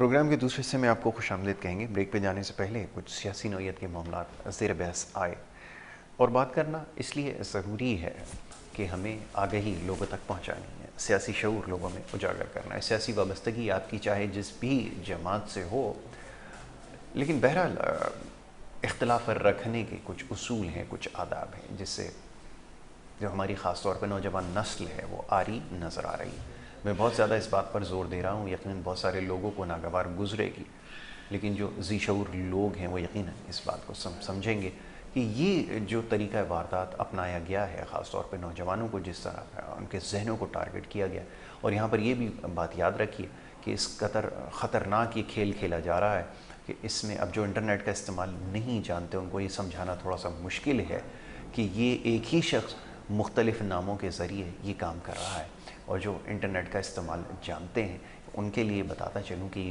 Programme کے دوسرے حصے میں آپ کو خوش آمدید کہیں گے۔ بریک پہ جانے سے پہلے کچھ سیاسی نوعیت کے معاملات زیر بحث آئے اور بات کرنا اس لیے ضروری ہے کہ ہمیں آگہی لوگوں تک پہنچانی ہے، سیاسی شعور لوگوں میں اجاگر کرنا ہے۔ سیاسی وابستگی آپ کی چاہے جس بھی جماعت سے ہو، لیکن بہرحال اختلاف رکھنے کے کچھ اصول ہیں، کچھ آداب ہیں، جس سے جو ہماری خاص طور پہ نوجوان نسل ہے وہ آری نظر آ رہی ہے۔ میں بہت زیادہ اس بات پر زور دے رہا ہوں، یقیناً بہت سارے لوگوں کو ناگوار گزرے گی، لیکن جو ذی شعور لوگ ہیں وہ یقیناً اس بات کو سمجھیں گے کہ یہ جو طریقہ واردات اپنایا گیا ہے، خاص طور پہ نوجوانوں کو جس طرح ان کے ذہنوں کو ٹارگٹ کیا گیا، اور یہاں پر یہ بھی بات یاد رکھیے کہ اس قدر خطرناک یہ کھیل کھیلا جا رہا ہے کہ اس میں اب جو انٹرنیٹ کا استعمال نہیں جانتے ان کو یہ سمجھانا تھوڑا سا مشکل ہے کہ یہ ایک ہی شخص مختلف ناموں کے ذریعے یہ کام کر رہا ہے، اور جو انٹرنیٹ کا استعمال جانتے ہیں ان کے لیے بتاتا چلوں کہ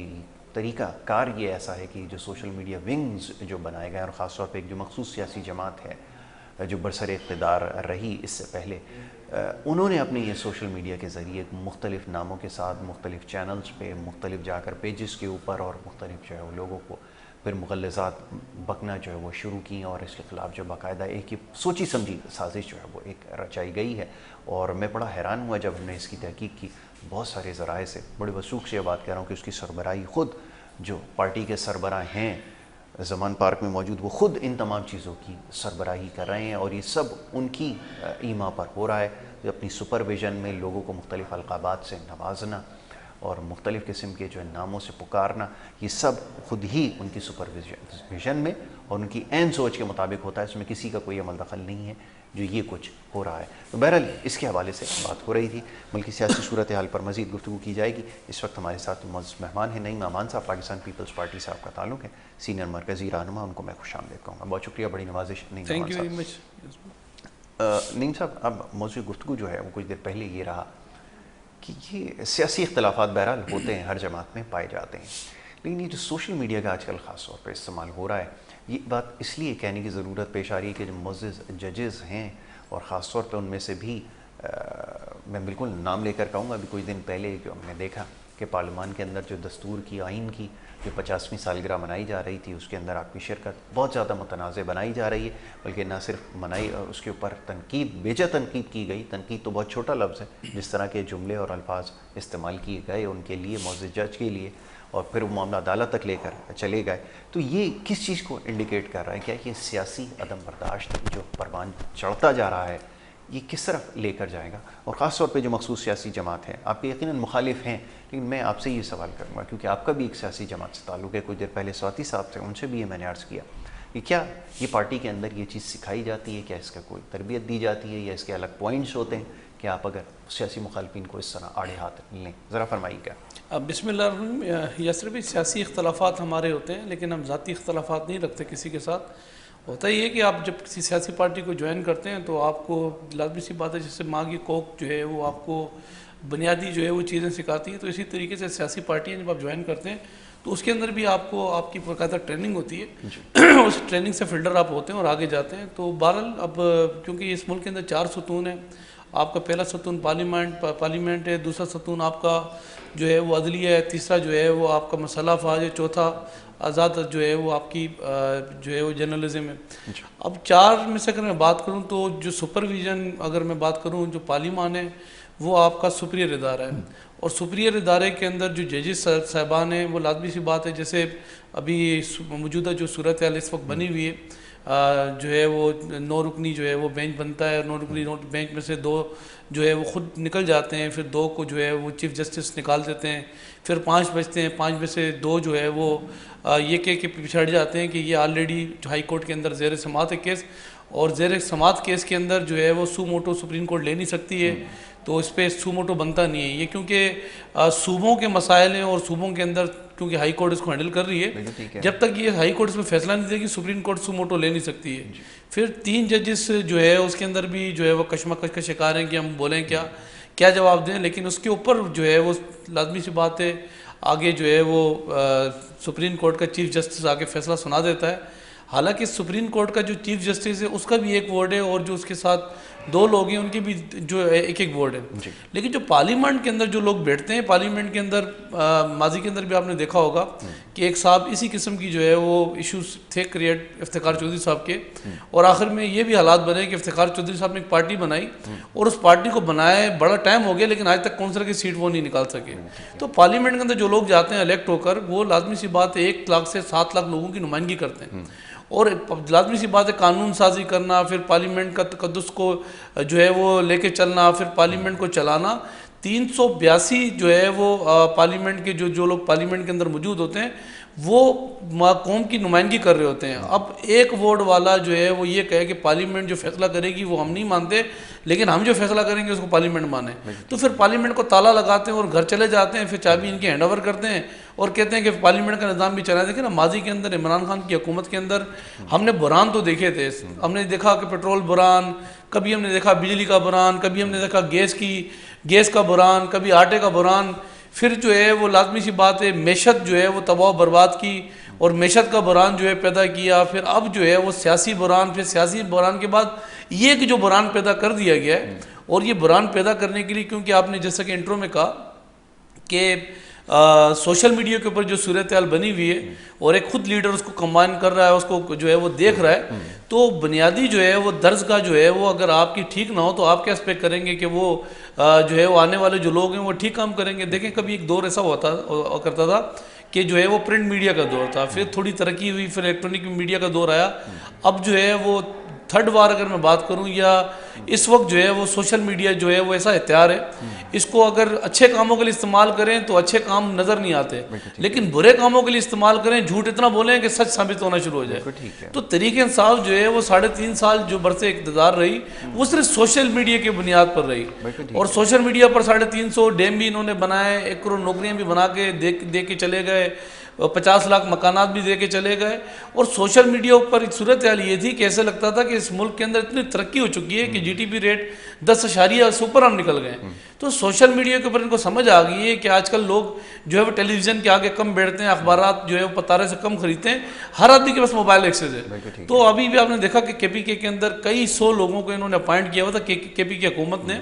طریقہ کار یہ ایسا ہے کہ جو سوشل میڈیا ونگز جو بنائے گئے، اور خاص طور پہ ایک جو مخصوص سیاسی جماعت ہے جو برسر اقتدار رہی اس سے پہلے، انہوں نے اپنے یہ سوشل میڈیا کے ذریعے مختلف ناموں کے ساتھ مختلف چینلز پہ مختلف جا کر پیجز کے اوپر اور مختلف جو ہے وہ لوگوں کو پھر مغلظات بکنا جو ہے وہ شروع کی، اور اس کے خلاف جو باقاعدہ ایک سوچی سمجھی سازش جو ہے وہ ایک رچائی گئی ہے۔ اور میں بڑا حیران ہوا جب ہم نے اس کی تحقیق کی، بہت سارے ذرائع سے بڑے وثوق سے یہ بات کہہ رہا ہوں کہ اس کی سربراہی خود جو پارٹی کے سربراہ ہیں زمان پارک میں موجود، وہ خود ان تمام چیزوں کی سربراہی کر رہے ہیں، اور یہ سب ان کی ایما پر ہو رہا ہے۔ اپنی سپرویژن میں لوگوں کو مختلف القابات سے نوازنا اور مختلف قسم کے جو ہے ناموں سے پکارنا، یہ سب خود ہی ان کی سپرویژن میں اور ان کی عین سوچ کے مطابق ہوتا ہے، اس میں کسی کا کوئی عمل دخل نہیں ہے جو یہ کچھ ہو رہا ہے۔ تو بہرحال اس کے حوالے سے بات ہو رہی تھی، ملکی سیاسی صورتحال پر مزید گفتگو کی جائے گی۔ اس وقت ہمارے ساتھ معزز مہمان ہیں نعیم امان صاحب، پاکستان پیپلز پارٹی سے آپ کا تعلق ہے، سینئر مرکزی رہنما، ان کو میں خوش آمدید کہوں گا۔ بہت شکریہ، بڑی نوازش نعیم امان صاحب۔ نعیم صاحب، اب موضوع گفتگو جو ہے وہ کچھ دیر پہلے یہ رہا کہ یہ سیاسی اختلافات بہرحال ہوتے ہیں، ہر جماعت میں پائے جاتے ہیں، لیکن یہ جو سوشل میڈیا کا آج کل خاص طور پہ استعمال ہو رہا ہے، یہ بات اس لیے کہنے کی ضرورت پیش آ رہی ہے کہ جو معزز ججز ہیں، اور خاص طور پہ ان میں سے بھی میں بالکل نام لے کر کہوں گا، ابھی کچھ دن پہلے جو ہم نے دیکھا کہ پارلیمان کے اندر جو دستور کی، آئین کی جو 50ویں سالگرہ منائی جا رہی تھی، اس کے اندر آپ کی شرکت بہت زیادہ متنازع بنائی جا رہی ہے، بلکہ نہ صرف منائی، اس کے اوپر تنقید، بیجا تنقید کی گئی۔ تنقید تو بہت چھوٹا لفظ ہے، جس طرح کے جملے اور الفاظ استعمال کیے گئے ان کے لیے، معزز جج کے لیے، اور پھر وہ معاملہ عدالت تک لے کر چلے گئے۔ تو یہ کس چیز کو انڈیکیٹ کر رہا ہے؟ کیا یہ سیاسی عدم برداشت جو پروان چڑھتا جا رہا ہے، یہ کس طرف لے کر جائے گا؟ اور خاص طور پہ جو مخصوص سیاسی جماعت ہے، آپ کے یقیناً مخالف ہیں، لیکن میں آپ سے یہ سوال کروں گا کیونکہ آپ کا بھی ایک سیاسی جماعت سے تعلق ہے، کچھ دیر پہلے سواتی صاحب تھے، ان سے بھی یہ میں نے عرض کیا کہ کیا یہ پارٹی کے اندر یہ چیز سکھائی جاتی ہے، کیا اس کا کوئی تربیت دی جاتی ہے، یا اس کے الگ پوائنٹس ہوتے ہیں کہ آپ اگر سیاسی مخالفین کو اس طرح آڑے ہاتھ لیں؟ ذرا فرمائیے گا۔ بسم اللہ الرحمن الرحیم۔ یسر بھی سیاسی اختلافات ہمارے ہوتے ہیں، لیکن ہم ذاتی اختلافات نہیں رکھتے کسی کے ساتھ۔ ہوتا یہ ہے کہ آپ جب کسی سیاسی پارٹی کو جوائن کرتے ہیں تو آپ کو لازمی سی بات ہے، جیسے ماں کی کوکھ جو ہے وہ آپ کو بنیادی جو ہے وہ چیزیں سکھاتی ہے، تو اسی طریقے سے سیاسی پارٹیاں جب آپ جوائن کرتے ہیں تو اس کے اندر بھی آپ کو آپ کی باقاعدہ ٹریننگ ہوتی ہے، اس ٹریننگ سے فلٹر آپ ہوتے ہیں اور آگے جاتے ہیں۔ تو بہرحال اب کیونکہ اس ملک کے اندر 4 ستون ہیں، آپ کا پہلا ستون پارلیمنٹ ہے، دوسرا ستون آپ کا جو ہے وہ عدلیہ ہے، تیسرا جو ہے وہ آپ کا مسلح افواج ہے، چوتھا آزاد جو ہے وہ آپ کی جو ہے وہ جرنلزم ہے۔ اب 4 میں سے اگر میں بات کروں تو جو سپرویژن، اگر میں بات کروں جو پارلیمان ہے وہ آپ کا سپریئر ادارہ ہے، اور سپریئر ادارے کے اندر جو ججز صاحبان ہیں وہ لازمی سی بات ہے، جیسے ابھی موجودہ جو صورتحال اس وقت بنی ہوئی ہے، جو ہے وہ 9 رکنی جو ہے وہ بینچ بنتا ہے، 9 رکنی بینچ میں سے 2 جو ہے وہ خود نکل جاتے ہیں، پھر 2 کو جو ہے وہ چیف جسٹس نکال دیتے ہیں، پھر 5 بچتے ہیں، 5 میں سے 2 جو ہے وہ یہ کہہ کے پیچھے ہٹ جاتے ہیں کہ یہ آلریڈی ہائی کورٹ کے اندر زیر سماعت ہے کیس، اور زیر سماعت کیس کے اندر جو ہے وہ سو موٹو سپریم کورٹ لے نہیں سکتی ہے، تو اس پہ سو موٹو بنتا نہیں ہے یہ، کیونکہ صوبوں کے مسائل ہیں اور صوبوں کے اندر کیونکہ ہائی کورٹ اس کو ہینڈل کر رہی ہے، جب تک یہ ہائی کورٹ اس میں فیصلہ نہیں دے گی سپریم کورٹ سو موٹو لے نہیں سکتی ہے۔ پھر 3 ججز جو ہے اس کے اندر بھی جو ہے وہ کشمکش کا شکار ہیں کہ ہم بولیں کیا جواب دیں، لیکن اس کے اوپر جو ہے وہ لازمی سی بات ہے آگے جو ہے وہ سپریم کورٹ کا چیف جسٹس آگے فیصلہ سنا دیتا ہے۔ حالانکہ سپریم کورٹ کا جو چیف جسٹس ہے اس کا بھی ایک وارڈ ہے اور جو اس کے ساتھ 2 لوگ ہیں ان کے بھی جو ایک وارڈ ہے. لیکن جو پارلیمنٹ کے اندر جو لوگ بیٹھتے ہیں, پارلیمنٹ کے اندر ماضی کے اندر بھی آپ نے دیکھا ہوگا کہ ایک صاحب اسی قسم کی جو ہے وہ ایشوز تھے کریٹ افتخار چودھری صاحب کے, اور آخر میں یہ بھی حالات بنے کہ افتخار چودھری صاحب نے ایک پارٹی بنائی اور اس پارٹی کو بنائے بڑا ٹائم ہو گیا لیکن آج تک کونسلر کی سیٹ وہ نہیں نکال سکے. تو پارلیمنٹ کے اندر جو لوگ جاتے ہیں الیکٹ ہو کر, وہ لازمی سی بات ہے 1 لاکھ سے 7 لاکھ لوگوں کی نمائندگی کرتے ہیں, اور لازمی سی بات ہے قانون سازی کرنا, پھر پارلیمنٹ کا تقدس کو جو ہے وہ لے کے چلنا, پھر پارلیمنٹ کو چلانا. 382 جو ہے وہ پارلیمنٹ کے جو لوگ پارلیمنٹ کے اندر موجود ہوتے ہیں وہ قوم کی نمائندگی کر رہے ہوتے ہیں. اب ایک ووٹ والا جو ہے وہ یہ کہے کہ پارلیمنٹ جو فیصلہ کرے گی وہ ہم نہیں مانتے, لیکن ہم جو فیصلہ کریں گے اس کو پارلیمنٹ مانے, تو پھر پارلیمنٹ کو تالا لگاتے ہیں اور گھر چلے جاتے ہیں, پھر چابی ان کے ہینڈ اوور کرتے ہیں اور کہتے ہیں کہ پارلیمنٹ کا نظام بھی چلا. دیکھیں نا, ماضی کے اندر عمران خان کی حکومت کے اندر ہم نے بحران تو دیکھے تھے. ہم نے دیکھا کہ پیٹرول بحران, کبھی ہم نے دیکھا بجلی کا بحران, کبھی ہم نے دیکھا گیس کا بحران, کبھی آٹے کا بحران. پھر جو ہے وہ لازمی سی بات ہے معیشت جو ہے وہ تباہ و برباد کی اور معیشت کا بحران جو ہے پیدا کیا. پھر اب جو ہے وہ سیاسی بحران, پھر سیاسی بحران کے بعد یہ کہ جو بحران پیدا کر دیا گیا ہے. اور یہ بحران پیدا کرنے کے لیے, کیونکہ آپ نے جیسا کہ انٹرو میں کہا کہ سوشل میڈیا کے اوپر جو صورتحال بنی ہوئی ہے اور ایک خود لیڈر اس کو کمبائن کر رہا ہے, اس کو جو ہے وہ دیکھ رہا ہے, تو بنیادی جو ہے وہ درجگاہ جو ہے وہ اگر آپ کی ٹھیک نہ ہو تو آپ کیا ایکسپیکٹ کریں گے کہ وہ جو ہے وہ آنے والے جو لوگ ہیں وہ ٹھیک کام کریں گے. دیکھیں کبھی ایک دور ایسا کرتا تھا کہ جو ہے وہ پرنٹ میڈیا کا دور تھا, پھر تھوڑی ترقی ہوئی, پھر الیکٹرانک میڈیا کا دور آیا. اب جو ہے وہ تھرڈ وار اگر میں بات کروں, یا اس وقت جو ہے وہ سوشل میڈیا جو ہے وہ ایسا ہتھیار ہے, اس کو اگر اچھے کاموں کے لیے استعمال کریں تو اچھے کام نظر نہیں آتے, لیکن برے کاموں کے لیے استعمال کریں, جھوٹ اتنا بولیں کہ سچ ثابت ہونا شروع ہو جائے. تو تحریک انصاف جو ہے وہ 3.5 سال جو برسے اقتدار رہی وہ صرف سوشل میڈیا کی بنیاد پر رہی, اور سوشل میڈیا پر 350 ڈیم بھی انہوں نے بنائے, 1 کروڑ نوکریاں بھی بنا کے دے کے چلے گئے, 50 لاکھ مکانات بھی دے کے چلے گئے. اور سوشل میڈیا پر ایک صورتحال یہ تھی کہ ایسے لگتا تھا کہ اس ملک کے اندر اتنی ترقی ہو چکی ہے کہ جی ڈی پی ریٹ 10.0 سے اوپر ہم نکل گئے. تو سوشل میڈیا کے اوپر ان کو سمجھ آ گئی ہے کہ آج کل لوگ جو ہے وہ ٹیلی ویژن کے آگے کم بیٹھتے ہیں, اخبارات جو ہے وہ پتارے سے کم خریدتے ہیں, ہر آدمی کے پاس موبائل ایکسیس ہے. تو ابھی بھی آپ نے دیکھا کہ کے پی کے اندر کئی 100 لوگوں کو انہوں نے اپائنٹ کیا ہوا تھا کے پی کی حکومت نے,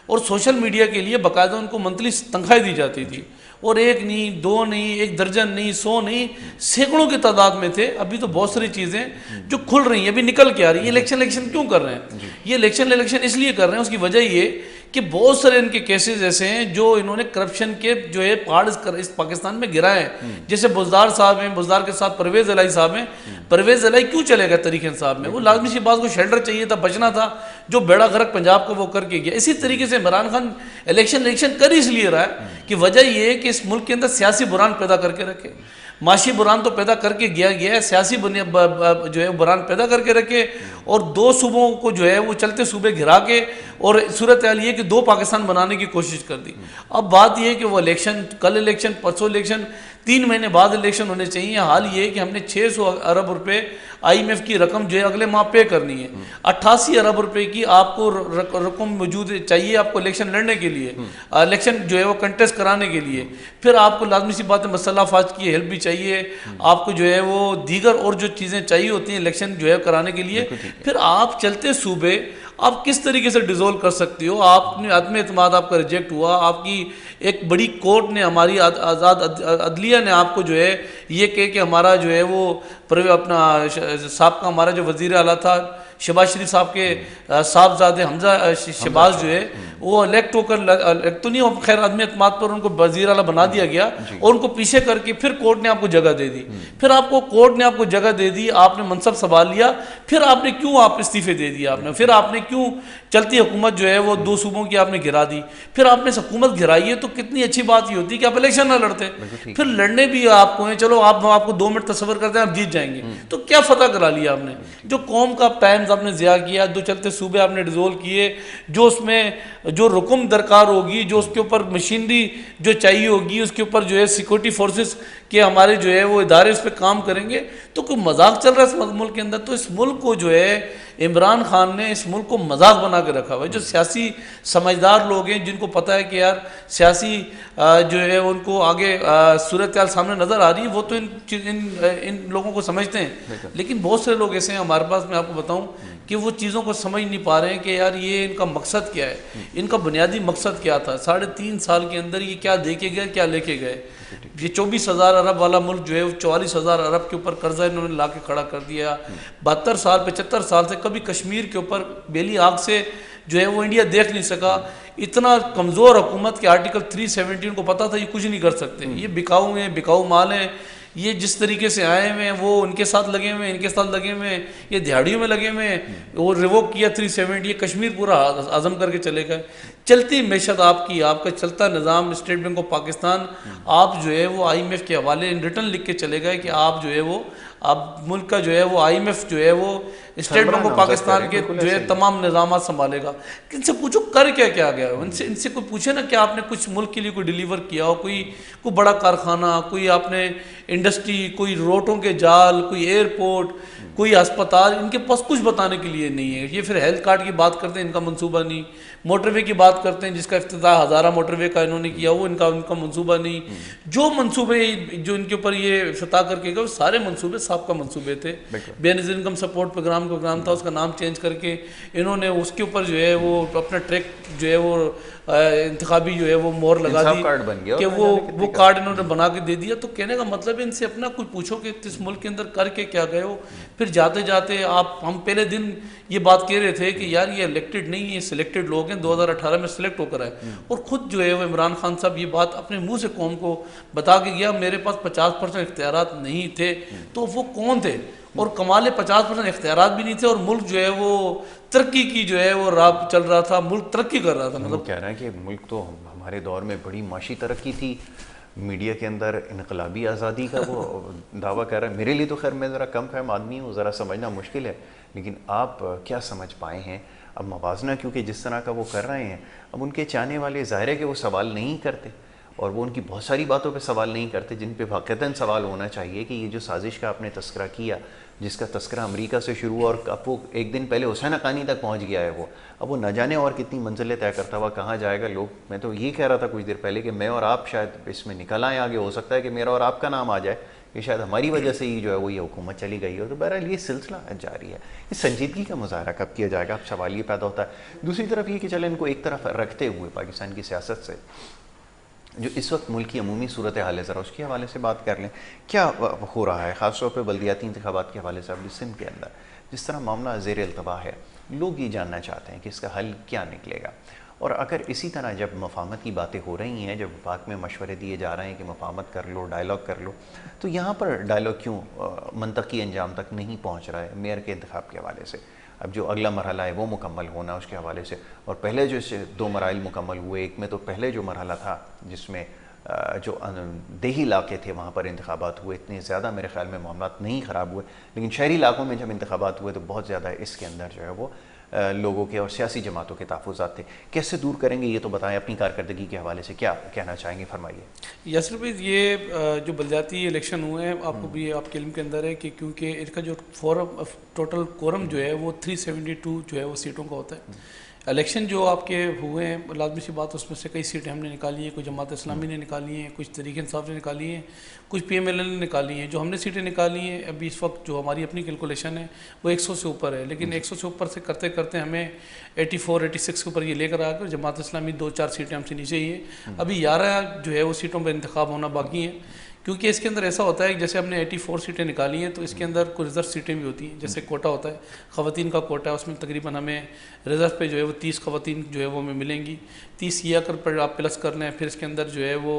اور سوشل میڈیا کے لیے باقاعدہ ان کو منتھلی تنخواہیں دی جاتی تھی, اور 1 نہیں 2 نہیں 1 درجن نہیں 100 نہیں سینکڑوں کی تعداد میں تھے. ابھی تو بہت ساری چیزیں جو کھل رہی ہیں, ابھی نکل کے آ رہی ہیں. یہ الیکشن کیوں کر رہے ہیں؟ یہ الیکشن اس لیے کر رہے ہیں, اس کی وجہ یہ کہ بہت سارے ان کے کیسز ایسے ہیں جو انہوں نے کرپشن کے جو ہے پہاڑ اس پاکستان میں گرائے ہیں. جیسے بزدار صاحب ہیں, بزدار کے ساتھ پرویز الہی صاحب ہیں. پرویز الہی کیوں چلے گئے تحریک انصاف میں؟ وہ لازمی سی بات کو شیلٹر چاہیے تھا, بچنا تھا, جو بیڑا غرق پنجاب کا وہ کر کے گیا. اسی طریقے سے عمران خان الیکشن کر اس لیے رہا ہے کہ وجہ یہ ہے کہ اس ملک کے اندر سیاسی بحران پیدا کر کے رکھے, معاشی بحران تو پیدا کر کے گیا ہے, سیاسی جو ہے بحران پیدا کر کے رکھے, اور 2 صوبوں کو جو ہے وہ چلتے صوبے گھرا کے اور صورتحال یہ کہ 2 پاکستان بنانے کی کوشش کر دی. اب بات یہ ہے کہ وہ الیکشن, کل الیکشن, پرسوں الیکشن, 3 مہینے بعد الیکشن ہونے چاہیے. حال یہ ہے کہ ہم نے 600 ارب روپے IMF کی رقم جو ہے اگلے ماہ پے کرنی ہے. 88 ارب روپے کی آپ کو رقم موجود چاہیے آپ کو الیکشن لڑنے کے لیے, الیکشن جو ہے وہ کنٹیسٹ کرانے کے لیے. پھر آپ کو لازمی سی بات ہے مسلح افواج کی ہیلپ بھی چاہیے, آپ کو جو ہے وہ دیگر اور جو چیزیں چاہیے ہوتی ہیں الیکشن جو ہے کرانے کے لیے. پھر آپ چلتے صوبے آپ کس طریقے سے ڈیزولو کر سکتے ہو؟ آپ نے عدم اعتماد آپ کا ریجیکٹ ہوا, آپ کی ایک بڑی کورٹ نے, ہماری آزاد عدلیہ نے آپ کو جو ہے یہ کہے کہ ہمارا جو ہے وہ اپنا سابقہ ہمارا جو وزیر اعلیٰ تھا شہباز شریف صاحب کے صاحبزادے حمزہ شہباز جو ہے وہ الیکٹ ہو کر تو نہیں, خیر عدم اعتماد پر ان کو وزیر اعلیٰ بنا دیا گیا اور ان کو پیچھے کر کے پھر کورٹ نے آپ کو جگہ دے دی. پھر آپ کو کورٹ نے آپ کو جگہ دے دی, آپ نے منصب سنبھال لیا, پھر آپ نے کیوں آپ استعفے دے دیا آپ نے, پھر آپ نے کیوں چلتی حکومت جو ہے وہ 2 صوبوں کی آپ نے گرا دی. پھر آپ نے حکومت گرائی ہے تو کتنی اچھی بات یہ ہوتی کہ آپ الیکشن نہ لڑتے, پھر لڑنے بھی آپ کو ہیں, چلو آپ کو 2 منٹ تصور کرتے ہیں آپ جیت جائیں گے, تو کیا فتح کرا لیا آپ نے؟ جو قوم کا ٹائم ڈیمز آپ نے ضیاع کیا, 2 چلتے صوبے آپ نے ڈیزولو کیے, جو اس میں جو رقم درکار ہوگی, جو اس کے اوپر مشینری جو چاہیے ہوگی, اس کے اوپر جو ہے سیکورٹی فورسز کے ہمارے جو ہے وہ ادارے اس پہ کام کریں گے, تو کوئی مذاق چل رہا ہے اس ملک کے اندر. تو اس ملک کو جو ہے عمران خان نے اس ملک کو مذاق بنا کے رکھا ہوا ہے. جو سیاسی سمجھدار لوگ ہیں, جن کو پتہ ہے کہ یار سیاسی جو ہے ان کو آگے صورتحال سامنے نظر آ رہی ہے, وہ تو ان لوگوں کو سمجھتے ہیں. لیکن بہت سے لوگ ایسے ہیں ہمارے پاس, میں آپ کو بتاؤں, کہ وہ چیزوں کو سمجھ نہیں پا رہے ہیں کہ یار یہ ان کا مقصد کیا ہے, ان کا بنیادی مقصد کیا تھا. 3.5 سال کے اندر یہ کیا دے کے گئے, کیا لے کے گئے. یہ 24,000 ارب والا ملک جو ہے 44,000 ارب کے اوپر قرضہ انہوں نے لا کے کھڑا کر دیا. 72 سال 75 سال سے کبھی کشمیر کے اوپر بیلی آگ سے جو ہے وہ انڈیا دیکھ نہیں سکا. اتنا کمزور حکومت کہ آرٹیکل 317 کو پتا تھا یہ کچھ نہیں کر سکتے, یہ بکاؤ ہیں, بکاؤ مال ہیں. یہ جس طریقے سے آئے ہوئے ہیں وہ ان کے ساتھ لگے ہوئے ہیں, ان کے ساتھ لگے ہوئے ہیں, یہ دہاڑیوں میں لگے ہوئے ہیں. وہ ریووک کیا 370, یہ کشمیر پورا عزم کر کے چلے گئے. چلتی معیشت آپ کی, آپ کا چلتا نظام اسٹیٹ بینک آف پاکستان, آپ جو ہے وہ IMF کے حوالے ان ریٹرن لکھ کے چلے گئے کہ آپ جو ہے وہ اب ملک کا جو ہے وہ IMF جو ہے وہ اسٹیٹ بینک آف پاکستان کے جو ہے تمام نظامات سنبھالے گا. ان سے پوچھو کر کیا کیا گیا, ان سے کوئی پوچھے نا کہ آپ نے کچھ ملک کے لیے کوئی ڈیلیور کیا ہو, کوئی بڑا کارخانہ, کوئی آپ نے انڈسٹری, کوئی روڈوں کے جال, کوئی ایئرپورٹ, کوئی ہسپتال. ان کے پاس کچھ بتانے کے لیے نہیں ہے. یہ پھر ہیلتھ کارڈ کی بات کرتے ہیں, ان کا منصوبہ نہیں. موٹر وے کی بات کرتے ہیں, جس کا افتتاح ہزارہ موٹر وے کا انہوں نے کیا, وہ ان کا منصوبہ نہیں. جو منصوبے جو ان کے اوپر یہ افتتاح کر کے گئے, وہ سارے منصوبے سابقہ منصوبے تھے. بے نظیر انکم سپورٹ پروگرام تھا, اس کا نام چینج کر کے انہوں نے اس کے اوپر جو ہے وہ اپنا ٹریک جو ہے وہ انتخابی جو ہے وہ مور لگا دی کہ وہ کارڈ انہوں نے بنا کے دے دیا. تو کہنے کا مطلب ہے ان سے اپنا کوئی پوچھو کہ اس ملک کے اندر کر کے کیا گئے ہو. پھر جاتے جاتے ہم پہلے دن یہ بات کہہ رہے تھے کہ یار یہ الیکٹڈ نہیں ہے, سلیکٹڈ لوگ ہیں, 2018 میں سلیکٹ ہو کر آئے. اور خود جو ہے وہ عمران خان صاحب یہ بات اپنے منہ سے قوم کو بتا کے گیا, میرے پاس 50% اختیارات نہیں تھے. تو وہ کون تھے؟ اور کمال 50% اختیارات بھی نہیں تھے, اور ملک جو ہے وہ ترقی کی جو ہے وہ راہ چل رہا تھا, ملک ترقی کر رہا تھا. مطلب کہہ رہے ہیں کہ ملک تو ہمارے دور میں بڑی معاشی ترقی تھی, میڈیا کے اندر انقلابی آزادی کا وہ دعویٰ کر رہا ہے. میرے لیے تو خیر میں ذرا کم فہم آدمی ہوں, ذرا سمجھنا مشکل ہے, لیکن آپ کیا سمجھ پائے ہیں اب موازنہ, کیونکہ جس طرح کا وہ کر رہے ہیں, اب ان کے چاہنے والے ظاہر ہے کہ وہ سوال نہیں کرتے, اور وہ ان کی بہت ساری باتوں پہ سوال نہیں کرتے جن پہ واقعتاً سوال ہونا چاہیے. کہ یہ جو سازش کا آپ نے تذکرہ کیا, جس کا تذکرہ امریکہ سے شروع ہوا, اور اب وہ ایک دن پہلے حسین حقانی تک پہنچ گیا ہے, وہ اب وہ نہ جانے اور کتنی منزلیں طے کرتا ہوا کہاں جائے گا. لوگ, میں تو یہ کہہ رہا تھا کچھ دیر پہلے کہ میں اور آپ شاید اس میں نکل آئیں آگے, ہو سکتا ہے کہ میرا اور آپ کا نام آ جائے کہ شاید ہماری وجہ سے ہی جو ہے وہ یہ حکومت چلی گئی ہو. تو بہرحال یہ سلسلہ جاری ہے. اس سنجیدگی کا مظاہرہ کب کیا جائے گا, اب سوال یہ پیدا ہوتا ہے. دوسری طرف یہ کہ چلیں ان کو ایک طرف رکھتے ہوئے پاکستان کی سیاست سے جو اس وقت ملک کی عمومی صورتحال ہے, ذرا اس کے حوالے سے بات کر لیں. کیا ہو رہا ہے خاص طور پہ بلدیاتی انتخابات کے حوالے سے؟ اب سندھ کے اندر جس طرح معاملہ زیر التوا ہے, لوگ یہ جاننا چاہتے ہیں کہ اس کا حل کیا نکلے گا. اور اگر اسی طرح جب مفاہمت کی باتیں ہو رہی ہیں, جب وفاق میں مشورے دیے جا رہے ہیں کہ مفاہمت کر لو, ڈائلاگ کر لو, تو یہاں پر ڈائلاگ کیوں منطقی انجام تک نہیں پہنچ رہا ہے میئر کے انتخاب کے حوالے سے؟ اب جو اگلا مرحلہ ہے وہ مکمل ہونا اس کے حوالے سے, اور پہلے جو 2 مراحل مکمل ہوئے, ایک میں تو پہلے جو مرحلہ تھا جس میں جو دیہی علاقے تھے وہاں پر انتخابات ہوئے, اتنے زیادہ میرے خیال میں معاملات نہیں خراب ہوئے, لیکن شہری علاقوں میں جب انتخابات ہوئے تو بہت زیادہ اس کے اندر جو ہے وہ لوگوں کے اور سیاسی جماعتوں کے تحفظات تھے. کیسے دور کریں گے یہ تو بتائیں, اپنی کارکردگی کے حوالے سے کیا کہنا چاہیں گے, فرمائیے. یاسر بھائی, یہ جو بلدیاتی الیکشن ہوئے ہیں, آپ کو بھی آپ کے علم کے اندر ہے کہ کیونکہ ان کا جو ٹوٹل کورم جو ہے وہ 372 جو ہے وہ سیٹوں کا ہوتا ہے. الیکشن جو آپ کے ہوئے ہیں, لازمی سی بات, اس میں سے کئی سیٹیں ہم نے نکالی ہیں, کوئی جماعت اسلامی نے نکالی ہیں, کچھ تحریک انصاف نے نکالی ہیں, کچھ PMLN نے نکالی ہیں. جو ہم نے سیٹیں نکالی ہیں ابھی اس وقت جو ہماری اپنی کیلکولیشن ہے وہ 100 سے اوپر ہے, لیکن 100 سے اوپر سے کرتے کرتے ہمیں 84-86 کے اوپر یہ لے کر آ کر جماعت اسلامی 2-4 سیٹیں ہم سے نیچے ہی ہیں. ابھی 11 جو ہے وہ سیٹوں پر انتخاب ہونا باقی ہیں, کیونکہ اس کے اندر ایسا ہوتا ہے کہ جیسے ہم نے 84 سیٹیں نکالی ہیں تو اس کے اندر کچھ ریزرو سیٹیں بھی ہوتی ہیں. جیسے کوٹا ہوتا ہے, خواتین کا کوٹا ہے, اس میں تقریباً ہمیں ریزرو پہ جو ہے وہ 30 خواتین جو ہے وہ ہمیں ملیں گی. 30 یہ کر آپ پلس کر لیں, پھر اس کے اندر جو ہے وہ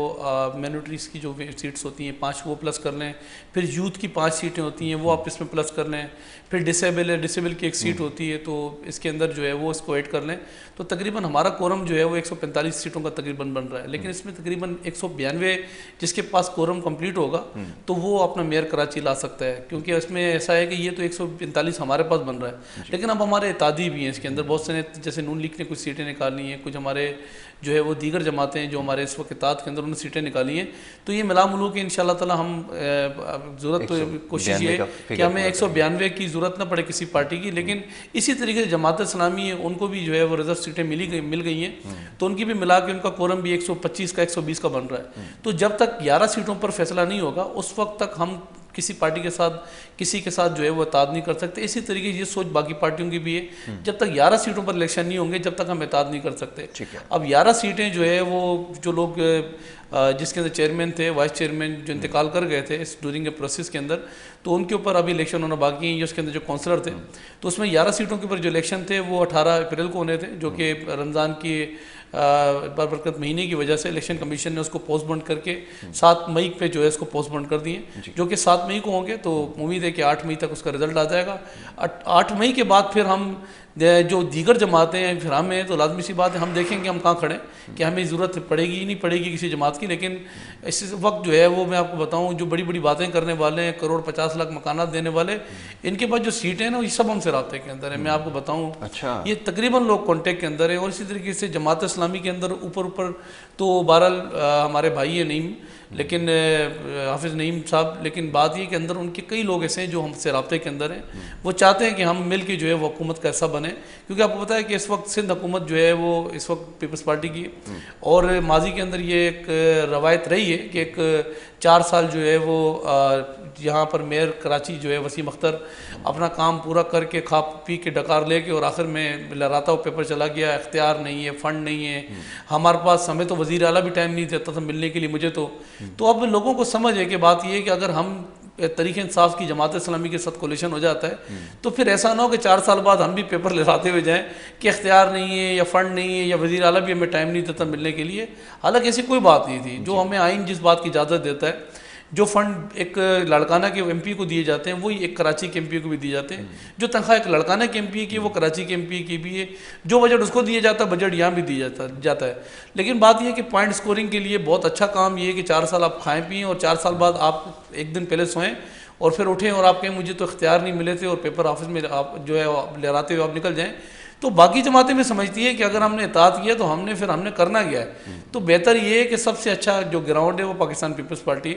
مائنورٹیز کی جو سیٹس ہوتی ہیں 5 وہ پلس کر لیں, پھر یوتھ کی 5 سیٹیں ہوتی ہیں وہ آپ اس میں پلس کر لیں, پھر ڈسیبل ہے, ڈسیبل کی ایک سیٹ ہوتی ہے تو اس کے اندر جو ہے وہ اس کو ایڈ کر لیں, تو تقریباً ہمارا کورم جو ہے وہ 145 سیٹوں کا تقریباً بن رہا ہے. لیکن اس میں تقریباً 192 جس کے پاس کورم کمپلیٹ ہوگا تو وہ اپنا میئر کراچی لا سکتا ہے، کیونکہ اس میں ایسا ہے کہ یہ تو 145 ہمارے پاس بن رہا ہے، لیکن اب ہمارے اتحادی بھی ہیں اس کے اندر، بہت سے نے جیسے نون لیگ نے کچھ سیٹیں نکالی ہیں، کچھ ہمارے جو ہے وہ دیگر جماعتیں ہیں جو ہمارے اس وقت اتحاد کے اندر انہوں نے سیٹیں نکالی ہیں، تو یہ ملا ملو کے انشاءاللہ تعالی ہم ضرورت کوشش یہ کہ ہمیں 192 کی ضرورت نہ پڑے کسی پارٹی کی، لیکن اسی طریقے سے جماعت اسلامی ہے ان کو بھی جو ہے وہ ریزرو سیٹیں مل گئی ہیں، تو ان کی بھی ملا کے ان کا کورم بھی 125 کا 120 کا بن رہا ہے، تو جب تک 11 سیٹوں پر فیصلہ نہیں ہوگا اس وقت تک ہم کسی پارٹی کے ساتھ کسی کے ساتھ جو ہے وہ اتحاد نہیں کر سکتے۔ اسی طریقے یہ سوچ باقی پارٹیوں کی بھی ہے، جب تک 11 سیٹوں پر الیکشن نہیں ہوں گے جب تک ہم اتحاد نہیں کر سکتے۔ اب 11 سیٹیں جو ہے وہ جو لوگ جس کے اندر چیئرمین تھے، وائس چیئرمین جو انتقال کر گئے تھے اس ڈیورنگ اے پروسیس کے اندر، تو ان کے اوپر ابھی الیکشن ہونا باقی ہیں، اس کے اندر جو کونسلر تھے، تو اس میں 11 سیٹوں کے اوپر جو الیکشن تھے وہ 18 اپریل کو ہونے تھے، جو کہ رمضان کی بابرکت مہینے کی وجہ سے الیکشن کمیشن نے اس کو پوسٹ بونڈ کر کے 7 مئی پہ جو ہے اس کو پوسٹ بونڈ کر دیے، جو کہ 7 مئی کو ہوں گے، تو امید ہے کہ 8 مئی تک اس کا رزلٹ آ جائے گا۔ 8 مئی کے بعد پھر ہم جو دیگر جماعتیں ہیں پھر ہم ہیں، تو لازمی سی بات ہے ہم دیکھیں گے ہم کہاں کھڑے ہیں کہ ہمیں ضرورت پڑے گی نہیں پڑے گی کسی جماعت کی، لیکن اس وقت جو ہے وہ میں آپ کو بتاؤں جو بڑی بڑی باتیں کرنے والے ہیں، 1,50,00,000 مکانات دینے والے، ان کے بعد جو سیٹیں ہیں نا یہ سب ہم سے رابطے کے اندر ہیں، میں آپ کو بتاؤں یہ تقریباً لوگ کانٹیکٹ کے اندر ہیں، اور اسی طریقے سے جماعت اسلامی کے اندر اوپر تو بہرحال ہمارے بھائی ہیں نعیم، لیکن حافظ نعیم صاحب، لیکن بات یہ کہ اندر ان کے کئی لوگ ایسے ہیں جو ہم سے رابطے کے اندر ہیں، وہ چاہتے ہیں کہ ہم مل کے جو ہے وہ حکومت کا حصہ بنے، کیونکہ آپ کو پتہ ہے کہ اس وقت سندھ حکومت جو ہے وہ اس وقت پیپلز پارٹی کی ہے، اور ماضی کے اندر یہ ایک روایت رہی ہے کہ ایک 4 سال جو ہے وہ یہاں پر میئر کراچی جو ہے وسیم اختر اپنا کام پورا کر کے کھا پی کے ڈکار لے کے اور آخر میں لہراتا ہوا پیپر چلا گیا، اختیار نہیں ہے، فنڈ نہیں ہے، ہمارے پاس ہمیں تو وزیر اعلیٰ بھی ٹائم نہیں دیتا تھا ملنے کے لیے مجھے تو اب لوگوں کو سمجھ ہے کہ بات یہ ہے کہ اگر ہم تحریک انصاف کی جماعت اسلامی کے ساتھ کولیشن ہو جاتا ہے تو پھر ایسا نہ ہو کہ 4 سال بعد ہم بھی پیپر لہراتے ہوئے جائیں کہ اختیار نہیں ہے یا فنڈ نہیں ہے یا وزیر اعلیٰ بھی ہمیں ٹائم نہیں دیتا ملنے کے لیے، حالانکہ ایسی کوئی بات نہیں تھی، جو ہمیں آئین جس بات کی اجازت دیتا ہے، جو فنڈ ایک لڑکانہ کے ایم پی کو دیے جاتے ہیں وہی ایک کراچی کے ایم پی کو بھی دیے جاتے ہیں، جو تنخواہ ایک لڑکانہ کے ایم پی کی وہ کراچی کے ایم پی کی بھی ہے، جو بجٹ اس کو دیا جاتا ہے بجٹ یہاں بھی دیا جاتا ہے، لیکن بات یہ ہے کہ پوائنٹ سکورنگ کے لیے بہت اچھا کام یہ ہے کہ 4 سال آپ کھائیں پئیں اور 4 سال بعد آپ ایک دن پہلے سوئیں اور پھر اٹھیں اور آپ کہیں مجھے تو اختیار نہیں ملے تھے اور پیپر آفس میں آپ جو ہے لہراتے ہوئے آپ نکل جائیں، تو باقی جماعتیں میں سمجھتی ہے کہ اگر ہم نے اطاعت کیا تو ہم نے کرنا کیا ہے، تو بہتر یہ ہے کہ سب سے اچھا جو گراؤنڈ ہے وہ پاکستان پیپلز پارٹی،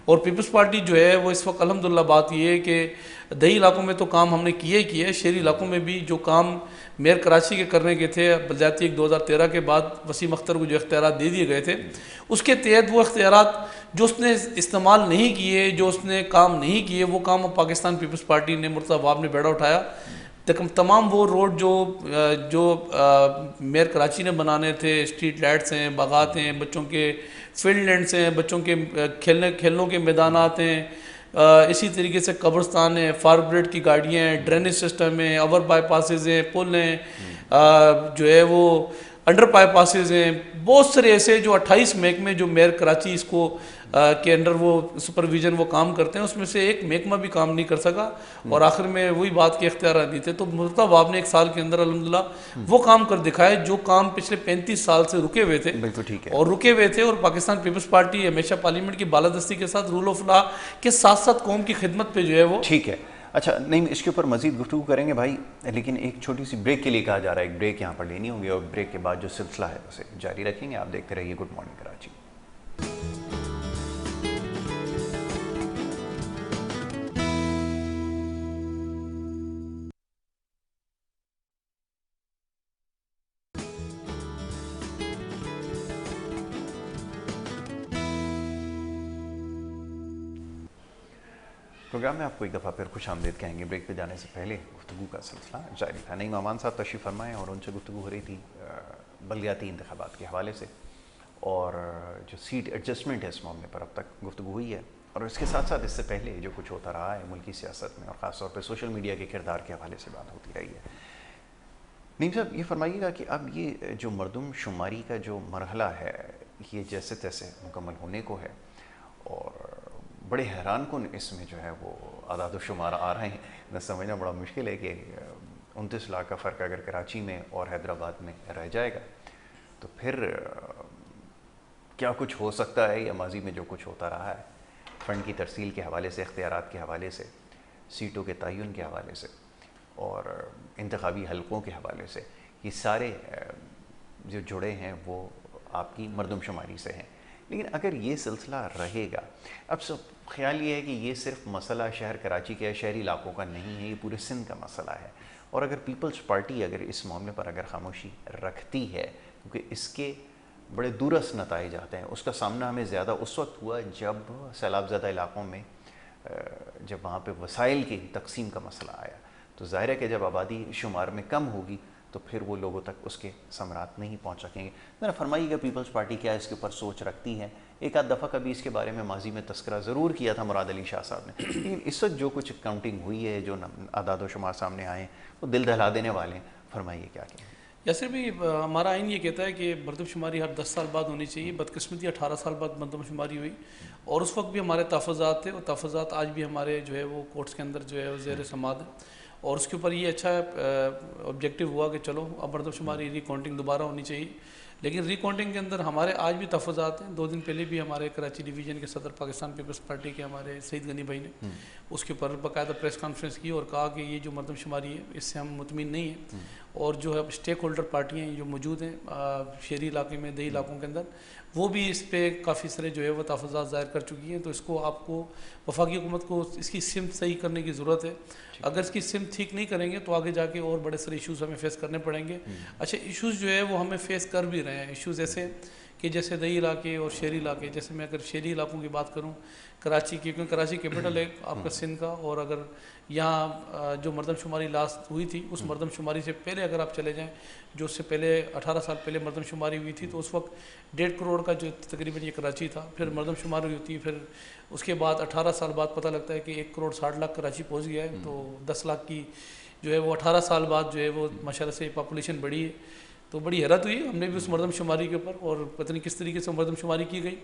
اور پیپلز پارٹی جو ہے وہ اس وقت الحمدللہ بات یہ ہے کہ دیہی علاقوں میں تو کام ہم نے کیے ہی کیے، شہری علاقوں میں بھی جو کام میئر کراچی کے کرنے کے تھے بلجاتی ایک 2013 کے بعد وسیم اختر کو جو اختیارات دے دیے گئے تھے، اس کے تحت وہ اختیارات جو اس نے استعمال نہیں کیے، جو اس نے کام نہیں کیے، وہ کام پاکستان پیپلز پارٹی نے مرتضی عوام نے بیڑا اٹھایا، تمام وہ روڈ جو میئر کراچی نے بنانے تھے، اسٹریٹ لائٹس ہیں، باغات ہیں، بچوں کے فیلڈ لینڈس ہیں، بچوں کے کھیلوں کے میدانات ہیں، اسی طریقے سے قبرستان ہیں، فائر بریگیڈ کی گاڑیاں ہیں، ڈرینیج سسٹم ہیں، اوور بائی پاسز ہیں، پل ہیں، جو ہے وہ انڈر بائی پاسز ہیں، بہت سارے ایسے جو 28 محکمے جو میئر کراچی اس کو کے انڈر وہ سپرویژن وہ کام کرتے ہیں، اس میں سے ایک محکمہ بھی کام نہیں کر سکا، اور آخر میں وہی بات کے اختیارات دی تھے، تو مرتضی عوام نے 1 سال کے اندر الحمدللہ وہ کام کر دکھائے جو کام پچھلے 35 سال سے رکے ہوئے تھے، اور پاکستان پیپلز پارٹی ہمیشہ پارلیمنٹ کی بالادستی کے ساتھ رول آف لا کے ساتھ ساتھ قوم کی خدمت پہ جو ہے وہ ٹھیک ہے۔ اچھا نہیں، اس کے اوپر مزید گفتگو کریں گے بھائی، لیکن ایک چھوٹی سی بریک کے لیے کہا جا رہا ہے، ایک بریک یہاں پر لینی ہوگی اور بریک کے بعد جو سلسلہ ہے اسے جاری رکھیں گے۔ آپ دیکھتے رہیے گڈ مارننگ کراچی۔ پروگرام میں آپ کو ایک دفعہ پھر خوش آمدید کہیں گے۔ بریک پہ جانے سے پہلے گفتگو کا سلسلہ جاری تھا، نعیم امان صاحب تشریف فرمائے اور ان سے گفتگو ہو رہی تھی بلدیاتی انتخابات کے حوالے سے، اور جو سیٹ ایڈجسٹمنٹ ہے اس معاملے پر اب تک گفتگو ہوئی ہے، اور اس کے ساتھ ساتھ اس سے پہلے جو کچھ ہوتا رہا ہے ملکی سیاست میں اور خاص طور پہ سوشل میڈیا کے کردار کے حوالے سے بات ہوتی رہی ہے۔ نعیم صاحب یہ فرمائیے گا کہ اب یہ جو مردم شماری کا جو مرحلہ ہے یہ جیسے تیسے مکمل ہونے کو ہے، اور بڑے حیران کن اس میں جو ہے وہ اعداد و شمار آ رہے ہیں، نہ سمجھنا بڑا مشکل ہے کہ 29 لاکھ کا فرق اگر کراچی میں اور حیدرآباد میں رہ جائے گا تو پھر کیا کچھ ہو سکتا ہے، یا ماضی میں جو کچھ ہوتا رہا ہے فنڈ کی ترسیل کے حوالے سے، اختیارات کے حوالے سے، سیٹوں کے تعین کے حوالے سے اور انتخابی حلقوں کے حوالے سے، یہ سارے جو جڑے ہیں وہ آپ کی مردم شماری سے ہیں. لیکن اگر یہ سلسلہ رہے گا، اب سب خیال یہ ہے کہ یہ صرف مسئلہ شہر کراچی کے شہری علاقوں کا نہیں ہے، یہ پورے سندھ کا مسئلہ ہے. اور اگر پیپلز پارٹی اگر اس معاملے پر اگر خاموشی رکھتی ہے، کیونکہ اس کے بڑے دورس نتائج آتے ہیں، اس کا سامنا ہمیں زیادہ اس وقت ہوا جب سیلاب زدہ علاقوں میں جب وہاں پہ وسائل کی تقسیم کا مسئلہ آیا، تو ظاہر ہے کہ جب آبادی شمار میں کم ہوگی تو پھر وہ لوگوں تک اس کے ثمرات نہیں پہنچ سکیں گے. ذرا فرمائیے گا پیپلز پارٹی کیا اس کے اوپر سوچ رکھتی ہے؟ ایک آدھ دفعہ کبھی اس کے بارے میں ماضی میں تذکرہ ضرور کیا تھا مراد علی شاہ صاحب نے، لیکن اس وقت جو کچھ کاؤنٹنگ ہوئی ہے، جو اعداد و شمار سامنے آئے ہیں، وہ دل دہلا دینے والے ہیں. فرمائیے کیا کہیں. یاسر بھی ہمارا آئین یہ کہتا ہے کہ مردم شماری ہر 10 سال بعد ہونی چاہیے. بدقسمتی 18 سال بعد مردم شماری ہوئی اور اس وقت بھی ہمارے تحفظات تھے، اور تحفظات آج بھی ہمارے جو ہے وہ کورٹس کے اندر جو ہے وہ زیر سماعت ہے. اور اس کے اوپر یہ اچھا آبجیکٹیو ہوا کہ چلو اب مردم شماری ری کاؤنٹنگ دوبارہ ہونی چاہیے. لیکن ری کاؤنٹنگ کے اندر ہمارے آج بھی تحفظات ہیں. 2 دن پہلے بھی ہمارے کراچی ڈویژن کے صدر پاکستان پیپلز پارٹی کے ہمارے سعید غنی بھائی نے اس کے اوپر باقاعدہ پریس کانفرنس کی اور کہا کہ یہ جو مردم شماری ہے اس سے ہم مطمئن نہیں ہیں، اور جو ہے اسٹیک ہولڈر پارٹیاں جو موجود ہیں شہری علاقے میں، دیہی علاقوں کے اندر، وہ بھی اس پہ کافی سارے جو ہے وہ تحفظات ظاہر کر چکی ہیں. تو اس کو آپ کو وفاقی حکومت کو اس کی سمت صحیح کرنے کی ضرورت ہے. اگر اس کی سمت ٹھیک نہیں کریں گے تو آگے جا کے اور بڑے سارے ایشوز ہمیں فیس کرنے پڑیں گے. اچھا ایشوز جو ہے وہ ہمیں فیس کر بھی رہے ہیں. ایشوز ایسے کہ جیسے دیہی علاقے اور شہری علاقے، جیسے میں اگر شہری علاقوں کی بات کروں کراچی کی، کیونکہ کراچی کیپٹل ہے آپ کا سندھ کا، اور اگر یہاں جو مردم شماری لاسٹ ہوئی تھی اس مردم شماری سے پہلے اگر آپ چلے جائیں، جو اس سے پہلے 18 سال پہلے مردم شماری ہوئی تھی، تو اس وقت 1.5 کروڑ کا جو تقریباً یہ کراچی تھا. پھر مردم شماری ہوتی ہے، پھر اس کے بعد 18 سال بعد پتہ لگتا ہے کہ 1 کروڑ 60 لاکھ کراچی پہنچ گیا ہے. تو 10 لاکھ کی جو ہے وہ 18 سال بعد جو ہے وہ ماشاءاللہ سے پاپولیشن بڑھی ہے. تو بڑی حیرت ہوئی ہم نے بھی اس مردم شماری کے اوپر، اور پتہ نہیں کس طریقے سے مردم شماری کی گئی.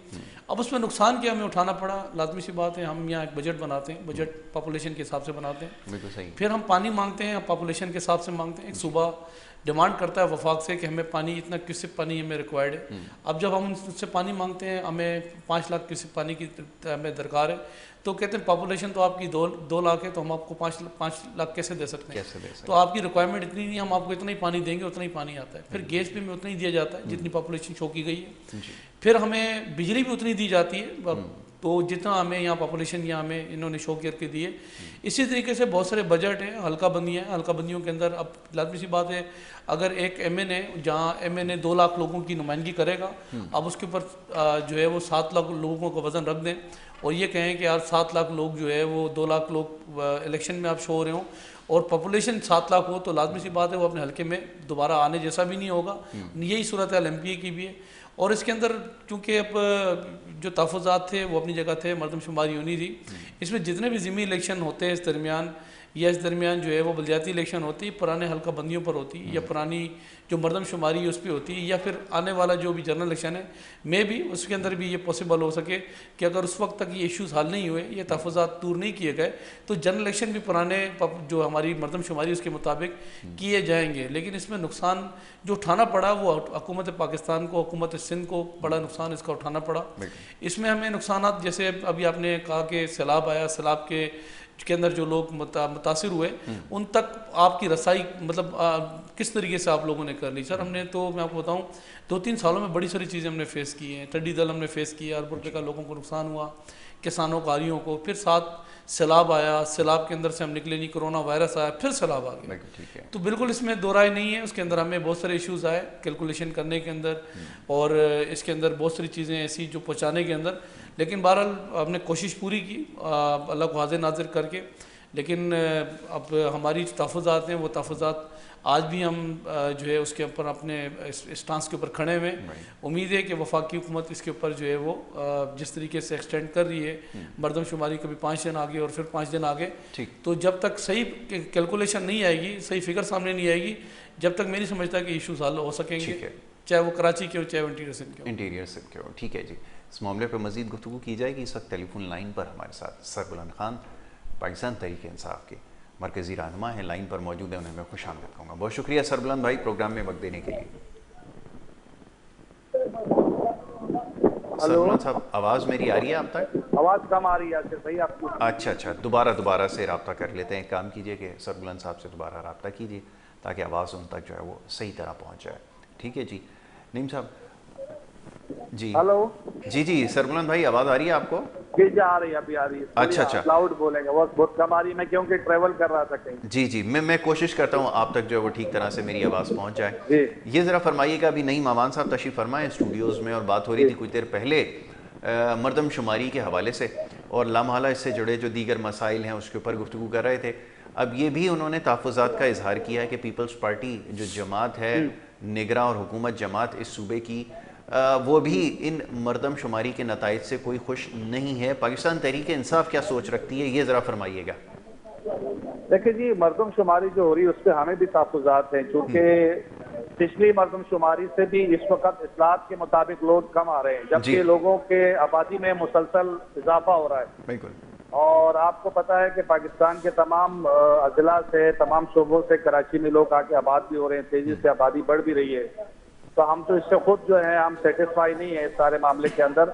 اب اس میں نقصان کیا ہمیں اٹھانا پڑا، لازمی سی بات ہے. ہم یہاں ایک بجٹ بناتے ہیں، بجٹ پاپولیشن کے حساب سے بناتے ہیں. بالکل صحیح. پھر ہم پانی مانگتے ہیں، پاپولیشن کے حساب سے مانگتے ہیں. ایک صوبہ ڈیمانڈ کرتا ہے وفاق سے کہ ہمیں پانی اتنا کیوسک پانی ہمیں ریکوائرڈ ہے. اب جب ہم ان سے پانی مانگتے ہیں، ہمیں 5 لاکھ کیوسک پانی کی ہمیں درکار ہے، تو کہتے ہیں پاپولیشن تو آپ کی 2 لاکھ ہے، تو ہم آپ کو 5 لاکھ کیسے دے سکتے ہیں؟ تو آپ کی ریکوائرمنٹ اتنی نہیں، ہم آپ کو اتنا ہی پانی دیں گے، اتنا ہی پانی آتا ہے. پھر گیس بھی ہمیں اتنا ہی دیا جاتا ہے جتنی پاپولیشن شو کی گئی ہے. پھر ہمیں بجلی بھی اتنی دی جاتی ہے، تو جتنا ہمیں یہاں پاپولیشن یہاں ہمیں انہوں نے شو کر کے دیے. اسی طریقے سے بہت سارے بجٹ ہیں، حلقہ بندیاں ہیں. حلقہ بندیوں کے اندر اب لازمی سی بات ہے، اگر ایک ایم این اے جہاں ایم این اے 2 لاکھ لوگوں کی نمائندگی کرے گا، اب اس کے اوپر جو ہے وہ 7 لاکھ لوگوں کا وزن رکھ دیں اور یہ کہیں کہ یار 7 لاکھ لوگ جو ہے وہ 2 لاکھ لوگ الیکشن میں آپ شو ہو رہے ہوں اور پاپولیشن 7 لاکھ ہو، تو لازمی سی بات ہے وہ اپنے حلقے میں دوبارہ آنے جیسا بھی نہیں ہوگا. یہی صورت حال ایم پی اے کی بھی ہے. اور اس کے اندر چونکہ اب جو تحفظات تھے وہ اپنی جگہ تھے، مردم شماری ہونی تھی. اس میں جتنے بھی ضمنی الیکشن ہوتے ہیں اس درمیان، یا اس درمیان جو ہے وہ بلدیاتی الیکشن ہوتی ہے پرانے حلقہ بندیوں پر ہوتی ہے، یا پرانی جو مردم شماری ہے اس پہ ہوتی ہے، یا پھر آنے والا جو بھی جنرل الیکشن ہے میں بھی اس کے اندر بھی یہ پاسبل ہو سکے کہ اگر اس وقت تک یہ ایشوز حل نہیں ہوئے، یہ تحفظات دور نہیں کیے گئے، تو جنرل الیکشن بھی پرانے جو ہماری مردم شماری اس کے مطابق کیے جائیں گے. لیکن اس میں نقصان جو اٹھانا پڑا وہ حکومت پاکستان کو، حکومت سندھ کو بڑا نقصان اس کا اٹھانا پڑا. اس میں ہمیں نقصانات جیسے ابھی آپ نے کہا کہ سیلاب آیا، سیلاب کے اندر جو لوگ متاثر ہوئے ان تک آپ کی رسائی مطلب کس طریقے سے آپ لوگوں نے کر لی؟ سر ہم نے تو میں آپ کو بتاؤں 2-3 سالوں میں بڑی ساری چیزیں ہم نے فیس کی ہیں. ٹڈی دل ہم نے فیس کیا، ارب روپے کا لوگوں کو نقصان ہوا، کسانوں کاریوں کو. پھر ساتھ سیلاب آیا، سیلاب کے اندر سے ہم نکلے نہیں، کرونا وائرس آیا، پھر سیلاب آ گیا. تو بالکل اس میں دو رائے نہیں ہے. اس کے اندر ہمیں بہت سارے ایشوز آئے کیلکولیشن کرنے کے اندر، اور اس کے اندر بہت ساری چیزیں ایسی جو پہنچانے کے اندر. لیکن بہرحال ہم نے کوشش پوری کی اللہ کو حاضر ناظر کر کے. لیکن اب ہماری تحفظات ہیں وہ تحفظات آج بھی ہم جو ہے اس کے اوپر اپنے اسٹانس کے اوپر کھڑے ہوئے. امید ہے کہ وفاقی حکومت اس کے اوپر جو ہے وہ جس طریقے سے ایکسٹینڈ کر رہی ہے مردم شماری، کبھی 5 دن آگے اور پھر 5 دن آگے، تو جب تک صحیح کیلکولیشن نہیں آئے گی، صحیح فگر سامنے نہیں آئے گی، جب تک میں نہیں سمجھتا کہ ایشوز حل ہو سکیں گے، چاہے وہ کراچی کے ہو چاہے وہ انٹیریئر سندھ کے ہو. ٹھیک ہے جی، اس معاملے پر مزید گفتگو کی جائے گی. اس وقت ٹیلی فون لائن پر ہمارے ساتھ سربلند خان پاکستان تحریک انصاف کے مرکزی رہنما ہیں، لائن پر موجود ہیں. انہیں میں خوش آمدید کہوں گا. بہت شکریہ سربلند بھائی پروگرام میں وقت دینے کے لیے. سربلند صاحب آواز میری آ رہی ہے آپ تک؟ آواز کم آ رہی ہے یاسر بھائی آپ کی. اچھا دوبارہ سے رابطہ کر لیتے ہیں. کام کیجئے کہ سربلند صاحب سے دوبارہ رابطہ کیجئے تاکہ آواز ان تک جو ہے وہ صحیح طرح پہنچ جائے. ٹھیک ہے جی نعیم صاحب. جی ہلو جی سربلند بھائی آواز آ رہی ہے آپ کو؟ جی آ رہی ہے, ابھی آ رہی ہے. اچھا لاؤڈ بولیں گے, بہت کم آ رہی ہے, میں کیونکہ ٹریول کر رہا تھا کہیں. جی میں کوشش کرتا ہوں آپ تک جو ہے وہ ٹھیک طرح سے میری آواز پہنچ جائے. جی یہ ذرا فرمائیے گا, ابھی نعیم امان صاحب تشریف فرمائے اسٹوڈیوز میں, اور بات ہو رہی تھی کچھ دیر پہلے مردم شماری کے حوالے سے, اور لامحالہ اس سے جڑے جو دیگر مسائل ہیں اس کے اوپر گفتگو کر رہے تھے. اب یہ بھی انہوں نے تحفظات کا اظہار کیا ہے کہ پیپلز پارٹی جو جماعت ہے, نگراں اور حکومت جماعت اس صوبے کی, وہ بھی ان مردم شماری کے نتائج سے کوئی خوش نہیں ہے. پاکستان تحریک انصاف کیا سوچ رکھتی ہے, یہ ذرا فرمائیے گا. دیکھیں جی, مردم شماری جو ہو رہی ہے اس پہ ہمیں بھی تحفظات ہیں, چونکہ پچھلی مردم شماری سے بھی اس وقت اصلاحات کے مطابق لوگ کم آ رہے ہیں, جبکہ لوگوں کے آبادی میں مسلسل اضافہ ہو رہا ہے. بالکل. اور آپ کو پتا ہے کہ پاکستان کے تمام اضلاع سے, تمام شعبوں سے کراچی میں لوگ آ کے آباد بھی ہو رہے ہیں, تیزی سے آبادی بڑھ بھی رہی ہے. تو ہم تو اس سے خود جو ہے ہم سیٹسفائی نہیں ہیں اس سارے معاملے کے اندر,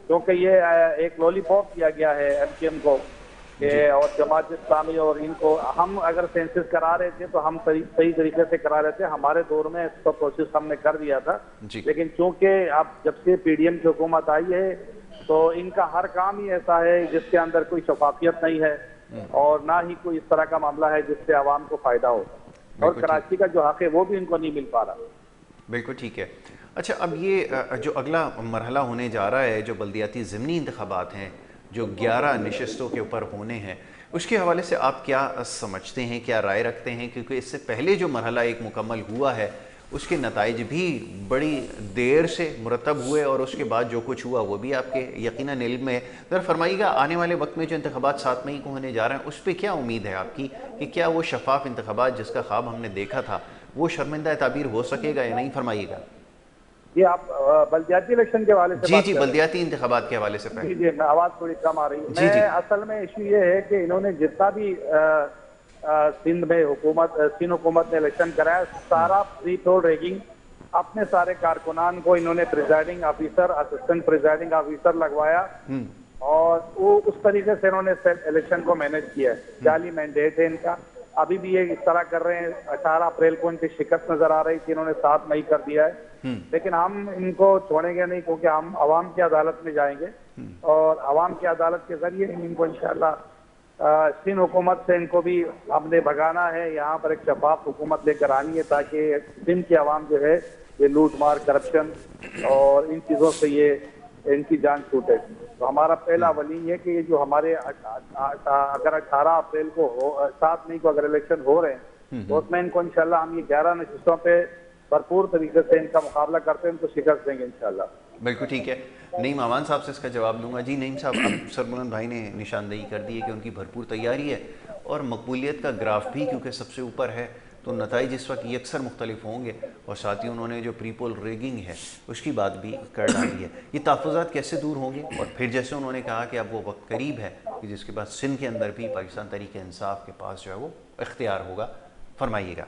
کیونکہ یہ ایک لولی پاپ کیا گیا ہے ایم کیو ایم کو اور جماعت اسلامی, اور ان کو ہم اگر سینسس کرا رہے تھے تو ہم صحیح طریقے سے کرا رہے تھے. ہمارے دور میں اس کا پروسیس ہم نے کر دیا تھا, لیکن چونکہ اب جب سے پی ڈی ایم کی حکومت آئی ہے تو ان کا ہر کام ہی ایسا ہے جس کے اندر کوئی شفافیت نہیں ہے, اور نہ ہی کوئی اس طرح کا معاملہ ہے جس سے عوام کو فائدہ ہو, اور کراچی کا جو حق ہے وہ بھی ان کو نہیں مل پا رہا. بالکل ٹھیک ہے. اچھا, اب یہ جو اگلا مرحلہ ہونے جا رہا ہے, جو بلدیاتی ضمنی انتخابات ہیں جو 11 نشستوں کے اوپر ہونے ہیں, اس کے حوالے سے آپ کیا سمجھتے ہیں, کیا رائے رکھتے ہیں؟ کیونکہ اس سے پہلے جو مرحلہ ایک مکمل ہوا ہے اس کے نتائج بھی بڑی دیر سے مرتب ہوئے, اور اس کے بعد جو کچھ ہوا وہ بھی آپ کے یقیناً علم میں ہے. ذرا فرمائیے گا, آنے والے وقت میں جو انتخابات 7 مئی کو ہونے جا رہے ہیں اس پہ کیا امید ہے آپ کی, کہ کیا وہ شفاف انتخابات جس کا خواب ہم نے دیکھا تھا وہ شرمندہ تعبیر ہو سکے گا یا نہیں؟ فرمائیے گا. یہ آپ بلدیاتی الیکشن کے حوالے سے جی بلدیاتی انتخابات کے حوالے سے پہلے. جی آواز تھوڑی کم آ رہی ہے. میں اصل میں ایشو یہ ہے کہ انہوں نے جتنا بھی سندھ میں سندھ حکومت نے الیکشن کرایا, سارا پری پول ریگنگ اپنے سارے کارکنان کو انہوں نے presiding officer, assistant presiding officer لگوایا, اور وہ اس طریقے سے انہوں نے الیکشن کو مینیج کیا ہے. جعلی مینڈیٹ ہے ان کا, ابھی بھی یہ اس طرح کر رہے ہیں. 18 اپریل کو ان کی شکست نظر آ رہی تھی, انہوں نے 7 مئی کر دیا ہے, لیکن ہم ان کو چھوڑیں گے نہیں, کیونکہ ہم عوام کی عدالت میں جائیں گے, اور عوام کی عدالت کے ذریعے ان کو انشاءاللہ سندھ حکومت سے ان کو بھی ہم نے بھگانا ہے. یہاں پر ایک شفاف حکومت لے کر آنی ہے تاکہ سندھ کی عوام جو ہے یہ لوٹ مار, کرپشن اور ان چیزوں سے یہ ان کی جان چھوٹے. تو ہمارا پہلا ولی ہے کہ یہ جو ہمارے اگر 18 اپریل کو 7 مئی کو اگر الیکشن ہو رہے ہیں تو اس میں ان کو انشاءاللہ ہم یہ 11 نشستوں پہ بھرپور طریقے سے ان کا مقابلہ کرتے ہیں, ان کو شکست دیں گے انشاءاللہ. بالکل ٹھیک ہے. نعیم امان صاحب سے اس کا جواب دوں گا. جی نعیم صاحب, اب سربلند بھائی نے نشاندہی کر دی ہے کہ ان کی بھرپور تیاری ہے, اور مقبولیت کا گراف بھی کیونکہ سب سے اوپر ہے تو نتائج اس وقت یکسر مختلف ہوں گے, اور ساتھ ہی انہوں نے جو پری پول ریگنگ ہے اس کی بات بھی کر ڈالی ہے. یہ تحفظات کیسے دور ہوں گے؟ اور پھر جیسے انہوں نے کہا کہ اب وہ وقت قریب ہے کہ جس کے بعد سندھ کے اندر بھی پاکستان تحریک انصاف کے پاس جو ہے وہ اختیار ہوگا, فرمائیے گا.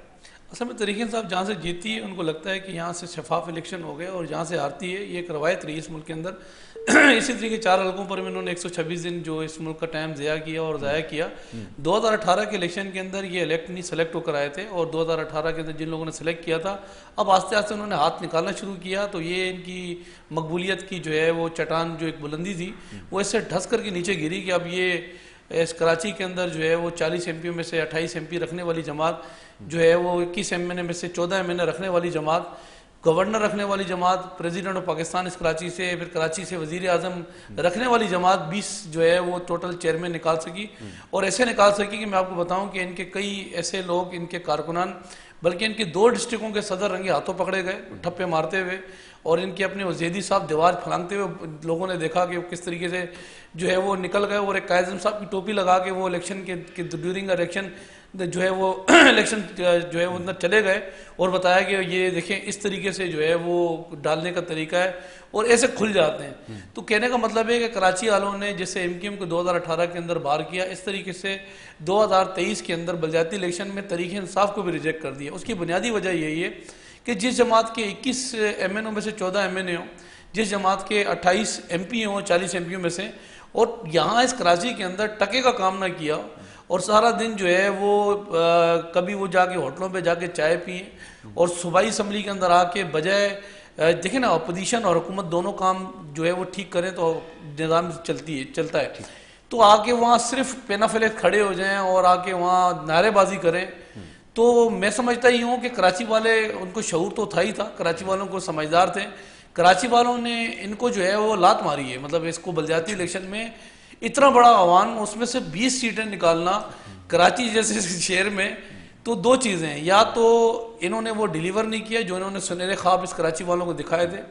اصل میں تحریک انصاف جہاں سے جیتی ہے ان کو لگتا ہے کہ یہاں سے شفاف الیکشن ہو گئے, اور جہاں سے ہارتی ہے یہ ایک روایت رہی اس ملک کے اندر. اسی طریقے 4 حلقوں پر انہوں نے 126 دن جو اس ملک کا ٹائم ضائع کیا اور ضائع کیا. 2018 کے الیکشن کے اندر یہ الیکٹ نہیں سلیکٹ ہو کر آئے تھے, اور 2018 کے اندر جن لوگوں نے سلیکٹ کیا تھا اب آہستہ آہستہ انہوں نے ہاتھ نکالنا شروع کیا. تو یہ ان کی مقبولیت کی جو ہے وہ چٹان جو ایک بلندی تھی وہ اس سے ڈھس کر کے نیچے گری, کہ اب یہ اس کراچی کے اندر جو ہے وہ 40 ایم پیوں میں سے 28 ایم پی رکھنے والی جماعت جو ہے وہ 21 ایم این اے میں سے 14 ایم این اے رکھنے والی جماعت, گورنر رکھنے والی جماعت, پریزیڈنٹ آف پاکستان اس کراچی سے, پھر کراچی سے وزیر اعظم رکھنے والی جماعت 20 جو ہے وہ ٹوٹل چیئرمین نکال سکی. اور ایسے نکال سکی کہ میں آپ کو بتاؤں کہ ان کے کئی ایسے لوگ, ان کے کارکنان, بلکہ ان کی 2 ڈسٹرکوں کے صدر رنگے ہاتھوں پکڑے گئے ٹھپے مارتے ہوئے, اور ان کے اپنے زیدی صاحب دیوار پھلانگتے ہوئے لوگوں نے دیکھا کہ وہ کس طریقے سے جو ہے وہ نکل گئے, اور ایک قائد اعظم صاحب کی ٹوپی لگا کے وہ الیکشن کے ڈیورنگ الیکشن جو ہے وہ الیکشن جو ہے وہ اندر چلے گئے, اور بتایا کہ یہ دیکھیں اس طریقے سے جو ہے وہ ڈالنے کا طریقہ ہے, اور ایسے کھل جاتے ہیں. تو کہنے کا مطلب ہے کہ کراچی والوں نے جیسے ایم کیو ایم کو 2018 کے اندر باہر کیا, اس طریقے سے 2023 کے اندر بلدیاتی الیکشن میں تحریک انصاف کو بھی ریجیکٹ کر دیا. اس کی بنیادی وجہ یہی ہے کہ جس جماعت کے 21 ایم این او میں سے 14 ایم این اے ہوں, جس جماعت کے 28 MP ہوں 40 MP میں سے، اور یہاں اس کراچی کے اندر ٹکے کا کام نہ کیا، اور سارا دن جو ہے وہ کبھی وہ جا کے ہوٹلوں پہ جا کے چائے پئیں، اور صوبائی اسمبلی کے اندر آ کے بجائے دیکھیں نا اپوزیشن اور حکومت دونوں کام جو ہے وہ ٹھیک کریں تو نظام چلتا ہے، تو آ کے وہاں صرف پینا فلیت کھڑے ہو جائیں اور آ کے وہاں نعرے بازی کریں، تو میں سمجھتا ہی ہوں کہ کراچی والے، ان کو شعور تو تھا ہی تھا، کراچی والوں کو سمجھدار تھے، کراچی والوں نے ان کو جو ہے وہ لات ماری ہے، مطلب اس کو بلدیاتی الیکشن میں اتنا بڑا عوام، اس میں سے 20 سیٹیں نکالنا کراچی جیسے شہر میں، تو دو چیزیں ہیں، یا تو انہوں نے وہ ڈیلیور نہیں کیا جو انہوں نے سنہرے خواب اس کراچی والوں کو دکھائے تھے،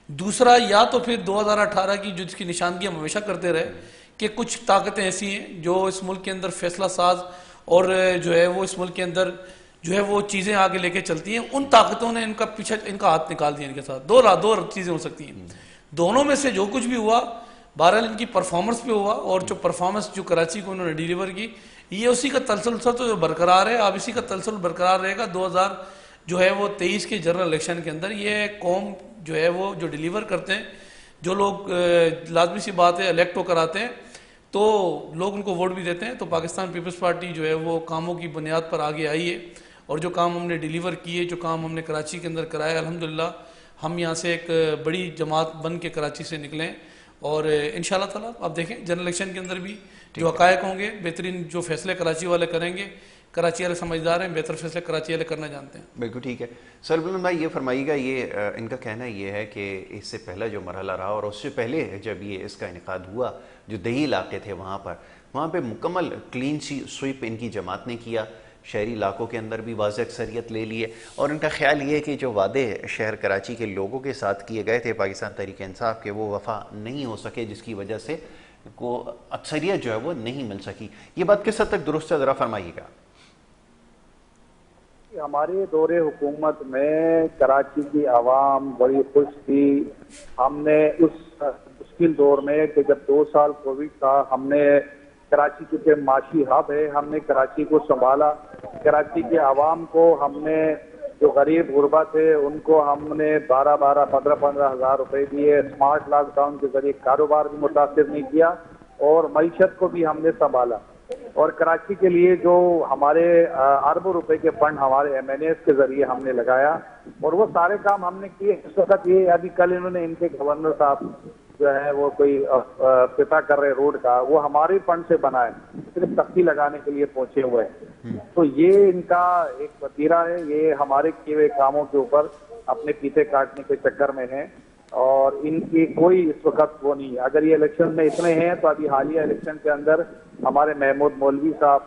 دوسرا یا تو پھر 2018 کی جس کی نشاندہی ہم ہمیشہ کرتے رہے کہ کچھ طاقتیں ایسی ہیں جو اس ملک کے اندر فیصلہ ساز اور جو ہے وہ اس ملک کے اندر جو ہے وہ چیزیں آگے لے کے چلتی ہیں، ان طاقتوں نے ان کا پیچھے ان کا ہاتھ نکال دیا ان کے ساتھ، دو چیزیں ہو سکتی ہیں، دونوں میں سے جو کچھ بھی ہوا بہرحال ان کی پرفارمنس پہ ہوا، اور جو پرفارمنس جو کراچی کو انہوں نے ڈیلیور کی، یہ اسی کا تسلسل تو برقرار ہے، اب اسی کا تسلسل برقرار رہے گا 2023 کے جنرل الیکشن کے اندر۔ یہ قوم جو ہے وہ جو ڈیلیور کرتے ہیں، جو لوگ لازمی سی بات ہے الیکٹ ہو کر آتے ہیں تو لوگ ان کو ووٹ بھی دیتے ہیں، تو پاکستان پیپلز پارٹی جو ہے وہ کاموں کی بنیاد پر آگے آئی ہے، اور جو کام ہم نے ڈیلیور کیے، جو کام ہم نے کراچی کے اندر کرایا، الحمدللہ ہم یہاں سے ایک بڑی جماعت بن کے کراچی سے نکلیں، اور انشاءاللہ تعالیٰ آپ دیکھیں جنرل الیکشن کے اندر بھی جو حقائق ہوں گے، بہترین جو فیصلے کراچی والے کریں گے، کراچی والے سمجھدار ہیں، بہتر فیصلے کراچی والے کرنا جانتے ہیں۔ بالکل ٹھیک ہے سر، بلند بھائی یہ فرمائیے گا، یہ ان کا کہنا یہ ہے کہ اس سے پہلا جو مرحلہ رہا اور اس سے پہلے جب یہ اس کا انعقاد ہوا، جو دیہی علاقے تھے وہاں پہ مکمل کلین سویپ ان کی جماعت نے کیا، شہری علاقوں کے اندر بھی واضح اکثریت لے لیے، اور ان کا خیال یہ ہے کہ جو وعدے شہر کراچی کے لوگوں کے ساتھ کیے گئے تھے پاکستان تحریک انصاف کے، وہ وفا نہیں ہو سکے، جس کی وجہ سے کو اکثریت جو ہے وہ نہیں مل سکی۔ یہ بات کس حد تک درست ہے، ذرا فرمائیے گا۔ ہمارے دور حکومت میں کراچی کی عوام بڑی خوش تھی، ہم نے اس مشکل دور میں کہ جب 2 سال کووڈ تھا، ہم نے کراچی کے معاشی ہب ہے، ہم نے کراچی کو سنبھالا، کراچی کے عوام کو ہم نے، جو غریب غربا تھے ان کو ہم نے 15 ہزار روپے دیے، اسمارٹ لاک ڈاؤن کے ذریعے کاروبار بھی متاثر نہیں کیا، اور معیشت کو بھی ہم نے سنبھالا، اور کراچی کے لیے جو ہمارے اربوں روپے کے فنڈ ہمارے MNAs کے ذریعے ہم نے لگایا، اور وہ سارے کام ہم نے کیے۔ اس وقت یہ ابھی کل انہوں نے ان کے گورنر صاحب جو ہے وہ کوئی افتتاح کر رہے روڈ کا، وہ ہمارے فنڈ سے بنائے، صرف تختی لگانے کے لیے پہنچے ہوئے ہیں، تو یہ ان کا ایک وتیرہ ہے، یہ ہمارے کیے ہوئے کاموں کے اوپر اپنے پیچھے کاٹنے کے چکر میں ہیں، اور ان کی کوئی اس وقت وہ نہیں ہے۔ اگر یہ الیکشن میں اتنے ہیں تو ابھی حالیہ الیکشن کے اندر ہمارے محمود مولوی صاحب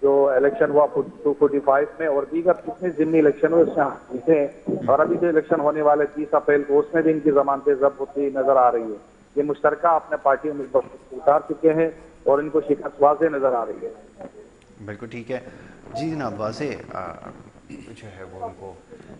جو الیکشن ہوا 245 میں، اور دیگر کتنے ضمنی الیکشن ہوئے اس میں جیتے ہیں، اور ابھی جو الیکشن ہونے والے 30 اپریل کو اس میں بھی ان کی ضمانتیں ضبط ہوتی نظر آ رہی ہے۔ یہ مشترکہ اپنے پارٹی میں اتار چکے ہیں اور ان کو شکست واضح نظر آ رہی ہے۔ بالکل ٹھیک ہے جی جناب، واضح جو ہے وہ ان کو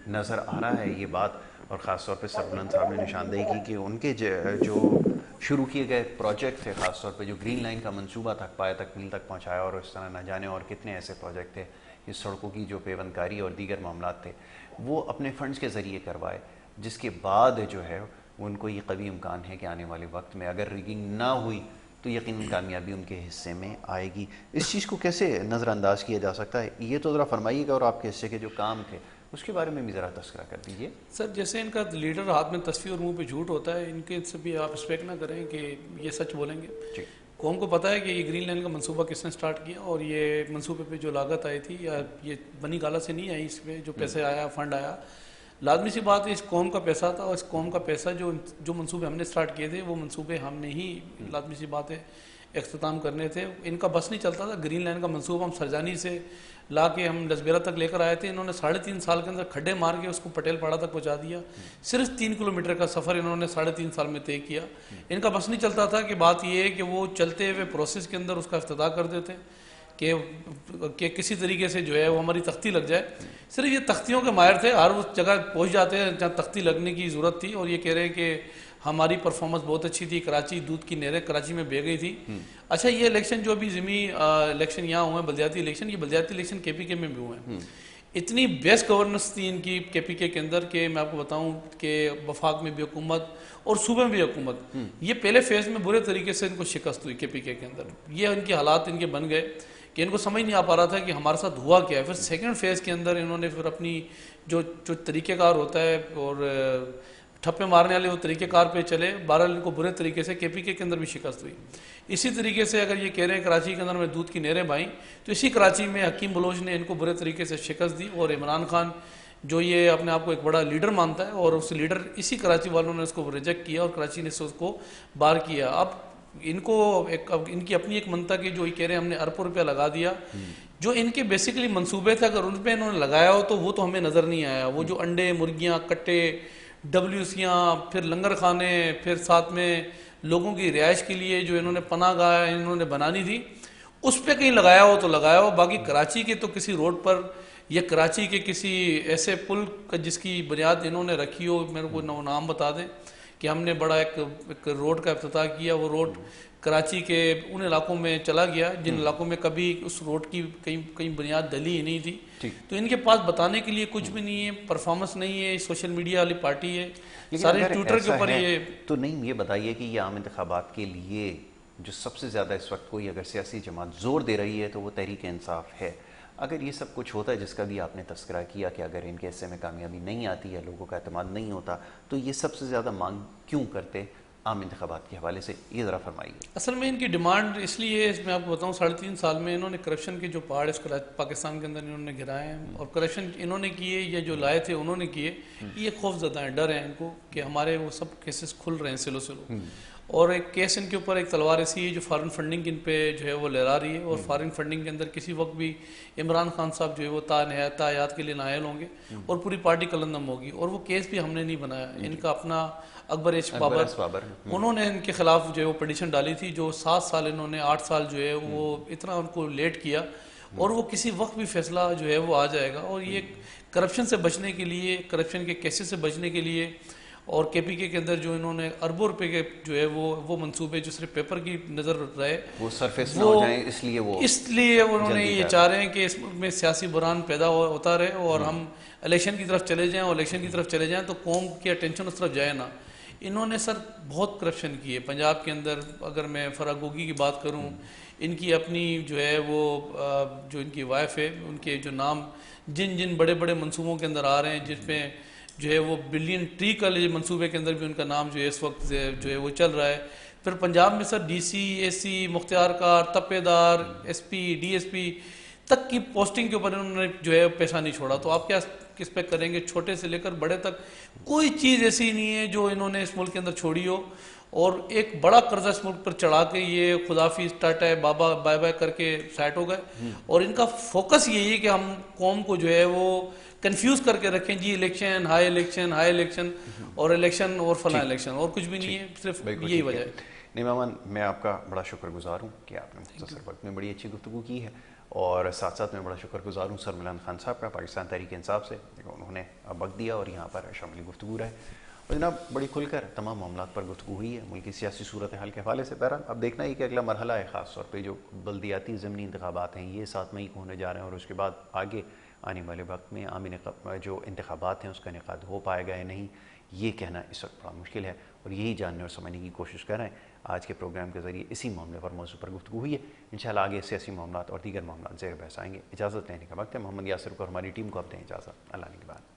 نظر آ رہا ہے یہ بات، اور خاص طور پہ سربلند صاحب نے نشاندہی کی کہ ان کے جو شروع کیے گئے پروجیکٹ تھے، خاص طور پہ جو گرین لائن کا منصوبہ تھا پایہ تکمیل تک پہنچایا، اور اس طرح نہ جانے اور کتنے ایسے پروجیکٹ تھے، یہ سڑکوں کی جو پیوند کاری اور دیگر معاملات تھے وہ اپنے فنڈز کے ذریعے کروائے، جس کے بعد جو ہے ان کو یہ قوی امکان ہے کہ آنے والے وقت میں اگر ریگنگ نہ ہوئی تو یقیناً کامیابی ان کے حصے میں آئے گی۔ اس چیز کو کیسے نظر انداز کیا جا سکتا ہے، یہ تو ذرا فرمائیے گا، اور آپ کے حصے کے جو کام تھے اس کے بارے میں بھی ذرا تذکرہ کر دیجیے۔ سر جیسے ان کا لیڈر ہاتھ میں تصویر اور منہ پہ جھوٹ ہوتا ہے، ان کے سے بھی آپ ایکسپیکٹ نہ کریں کہ یہ سچ بولیں گے۔ جی، قوم کو پتہ ہے کہ یہ گرین لائن کا منصوبہ کس نے سٹارٹ کیا، اور یہ منصوبے پہ جو لاگت آئی تھی یا یہ بنی گالا سے نہیں آئی، اس پہ جو پیسے آیا، فنڈ آیا، لازمی سی بات ہے اس قوم کا پیسہ تھا، اور اس قوم کا پیسہ جو منصوبے ہم نے سٹارٹ کیے تھے وہ منصوبے ہم نے ہی لازمی سی بات ہے اختتام کرنے تھے۔ ان کا بس نہیں چلتا تھا، گرین لائن کا منصوبہ ہم سرجانی سے لا کے ہم لسبیرا تک لے کر آئے تھے، انہوں نے 3.5 سال کے اندر کھڈے مار کے اس کو پٹیل پاڑا تک پہنچا دیا، صرف 3 کلومیٹر کا سفر انہوں نے 3.5 سال میں طے کیا۔ ان کا بس نہیں چلتا تھا کہ بات یہ ہے کہ وہ چلتے ہوئے پروسیس کے اندر اس کا افتتاح کر دیتے کہ کسی طریقے سے جو ہے وہ ہماری تختی لگ جائے، صرف یہ تختیوں کے ماہر تھے، ہر اس جگہ پہنچ جاتے ہیں جہاں تختی لگنے کی ضرورت تھی، اور یہ کہہ رہے ہیں کہ ہماری پرفارمنس بہت اچھی تھی، کراچی دودھ کی نہریں کراچی میں بہہ گئی تھی۔ اچھا یہ الیکشن جو ابھی ضمنی الیکشن یہاں ہوئے ہیں، بلدیاتی الیکشن، یہ بلدیاتی الیکشن KPK میں بھی ہوئے ہیں، اتنی بیسٹ گورننس تھی ان کی کے پی کے اندر کہ میں آپ کو بتاؤں کہ وفاق میں بھی حکومت اور صوبے میں بھی حکومت، یہ پہلے فیز میں برے طریقے سے ان کو شکست ہوئی کے پی کے اندر. یہ ان کے حالات ان کے بن گئے کہ ان کو سمجھ نہیں آ پا رہا تھا کہ ہمارے ساتھ ہوا کیا ہے. پھر سیکنڈ فیز کے اندر انہوں نے پھر اپنی جو طریقہ کار ہوتا ہے اور ٹھپے مارنے والے وہ طریقہ کار پہ چلے. بہرحال ان کو برے طریقے سے کے پی کے اندر بھی شکست ہوئی. اسی طریقے سے اگر یہ کہہ رہے ہیں کراچی کے اندر میں دودھ کی نہریں بہائیں، تو اسی کراچی میں حکیم بلوچ نے ان کو برے طریقے سے شکست دی. اور عمران خان جو یہ اپنے آپ کو ایک بڑا لیڈر مانتا ہے، اور اس لیڈر اسی کراچی والوں نے اس کو ریجیکٹ کیا اور کراچی نے اس کو بار کیا. اب ان کو ان کی اپنی ایک منطق ہے جو یہ کہہ رہے ہیں ہم نے اربوں روپیہ لگا دیا. جو ان کے بیسیکلی منصوبے تھے اگر ان پہ انہوں نے لگایا ہو تو وہ تو ہمیں نظر نہیں آیا. وہ جو انڈے، مرغیاں، کٹے، WCیاں، پھر لنگر خانے، پھر ساتھ میں لوگوں کی رہائش کے لیے جو انہوں نے پناہ گاہ انہوں نے بنانی تھی، اس پہ کہیں لگایا ہو تو لگایا ہو. باقی کراچی کے تو کسی روڈ پر یا کراچی کے کسی ایسے پل کا جس کی بنیاد انہوں نے رکھی ہو، میرے کو نام بتا دیں کہ ہم نے بڑا ایک روڈ کا افتتاح کیا. وہ روڈ کراچی کے ان علاقوں میں چلا گیا جن علاقوں میں کبھی اس روڈ کی کہیں بنیاد ڈلی ہی نہیں تھی. تو ان کے پاس بتانے کے لیے کچھ بھی نہیں ہے، پرفارمنس نہیں ہے، سوشل میڈیا والی پارٹی ہے، سارے ٹویٹر کے اوپر. یہ تو نہیں، یہ بتائیے کہ یہ عام انتخابات کے لیے جو سب سے زیادہ اس وقت کوئی اگر سیاسی جماعت زور دے رہی ہے تو وہ تحریک انصاف ہے. اگر یہ سب کچھ ہوتا ہے جس کا بھی آپ نے تذکرہ کیا کہ اگر ان کے حصے میں کامیابی نہیں آتی یا لوگوں کا اعتماد نہیں ہوتا تو یہ سب سے زیادہ مانگ کیوں کرتے عام انتخابات کے حوالے سے؟ یہ ذرا فرمائیے. اصل میں ان کی ڈیمانڈ اس لیے ہے، میں آپ کو بتاؤں 3.5 سال میں انہوں نے کرپشن کے جو پہاڑ اس پاکستان کے اندر انہوں نے گرائے ہیں اور کرپشن انہوں نے کیے یا جو لائے تھے انہوں نے کیے. یہ خوف زدہ ہیں، ڈر ہے ان کو کہ ہمارے وہ سب کیسز کھل رہے ہیں سلو. اور ایک کیس ان کے اوپر ایک تلوار ایسی ہے جو فارن فنڈنگ ان پہ جو ہے وہ لہرا رہی ہے. اور فارن فنڈنگ کے اندر کسی وقت بھی عمران خان صاحب جو ہے وہ تایات کے لیے نائل ہوں گے اور پوری پارٹی کلندم ہوگی. اور وہ کیس بھی ہم نے نہیں بنایا. ان کا اپنا اکبر ایش بابر انہوں نے ان کے خلاف جو ہے وہ پٹیشن ڈالی تھی جو 7 سال انہوں نے 8 سال جو ہے وہ اتنا ان کو لیٹ کیا. اور وہ کسی وقت بھی فیصلہ جو ہے وہ آ جائے گا. اور یہ کرپشن سے بچنے کے لیے، کرپشن کے کیسز سے بچنے کے لیے، اور کے پی کے اندر جو انہوں نے اربوں روپے کے جو ہے وہ منصوبے جو صرف پیپر کی نظر رہے وہ سرفیس نہ ہو جائیں، اس لیے انہوں نے یہ چاہ رہے ہیں کہ اس ملک میں سیاسی بحران پیدا ہوتا رہے اور ہم الیکشن کی طرف چلے جائیں. اور الیکشن کی طرف چلے جائیں تو قوم کی اٹینشن اس طرف جائے نہ. انہوں نے سر بہت کرپشن کی ہے پنجاب کے اندر. اگر میں فرح گوگی کی بات کروں، ان کی اپنی جو ہے وہ جو ان کی وائف ہے ان کے جو نام جن بڑے بڑے منصوبوں کے اندر آ رہے ہیں جس میں جو ہے وہ بلین ٹری کا منصوبے کے اندر بھی ان کا نام جو ہے اس وقت جو ہے وہ چل رہا ہے. پھر پنجاب میں سر DC AC مختار کار، تپے دار، SP DSP تک کی پوسٹنگ کے اوپر انہوں نے جو ہے پیسہ نہیں چھوڑا. تو آپ کیا کس پہ کریں گے؟ چھوٹے سے لے کر بڑے تک کوئی چیز ایسی نہیں ہے جو انہوں نے اس ملک کے اندر چھوڑی ہو. اور ایک بڑا قرضہ اس ملک پر چڑھا کے یہ خدافظ ٹاٹا بابا بائے بائے کر کے سیٹ ہو گئے. اور ان کا فوکس یہی ہے کہ ہم قوم کو جو ہے وہ کنفیوز کر کے رکھیں. جی الیکشن، ہائی الیکشن اور الیکشن اور فلاں الیکشن، اور کچھ بھی نہیں ہے، صرف یہی وجہ ہے. نہیں مامن، میں آپ کا بڑا شکر گزار ہوں کہ آپ نے مختصر وقت میں بڑی اچھی گفتگو کی ہے. اور ساتھ ساتھ میں بڑا شکر گزار ہوں سر ملان خان صاحب کا پاکستان تحریک انصاف سے. انہوں نے وقت دیا اور یہاں پر شامل گفتگو رہے. اور جناب بڑی کھل کر تمام معاملات پر گفتگو ہوئی ہے ملکی سیاسی صورتحال کے حوالے سے. بہرحال اب دیکھنا ہی کہ اگلا مرحلہ ہے، خاص طور پہ جو بلدیاتی ضمنی انتخابات ہیں یہ 7 مئی کو ہونے جا رہے ہیں. اور اس کے بعد آگے آنے والے وقت میں عام جو انتخابات ہیں اس کا انعقاد ہو پائے گا یا نہیں، یہ کہنا اس وقت بڑا مشکل ہے. اور یہی جاننے اور سمجھنے کی کوشش کر رہے ہیں. آج کے پروگرام کے ذریعے اسی معاملے پر موضوع پر گفتگو ہوئی ہے. انشاءاللہ آگے سیاسی معاملات اور دیگر معاملات زیر بحث آئیں گے. اجازت لینے کا وقت ہے. محمد یاسر کو اور ہماری ٹیم کو اب دیں اجازت. اللہ نے کے بعد.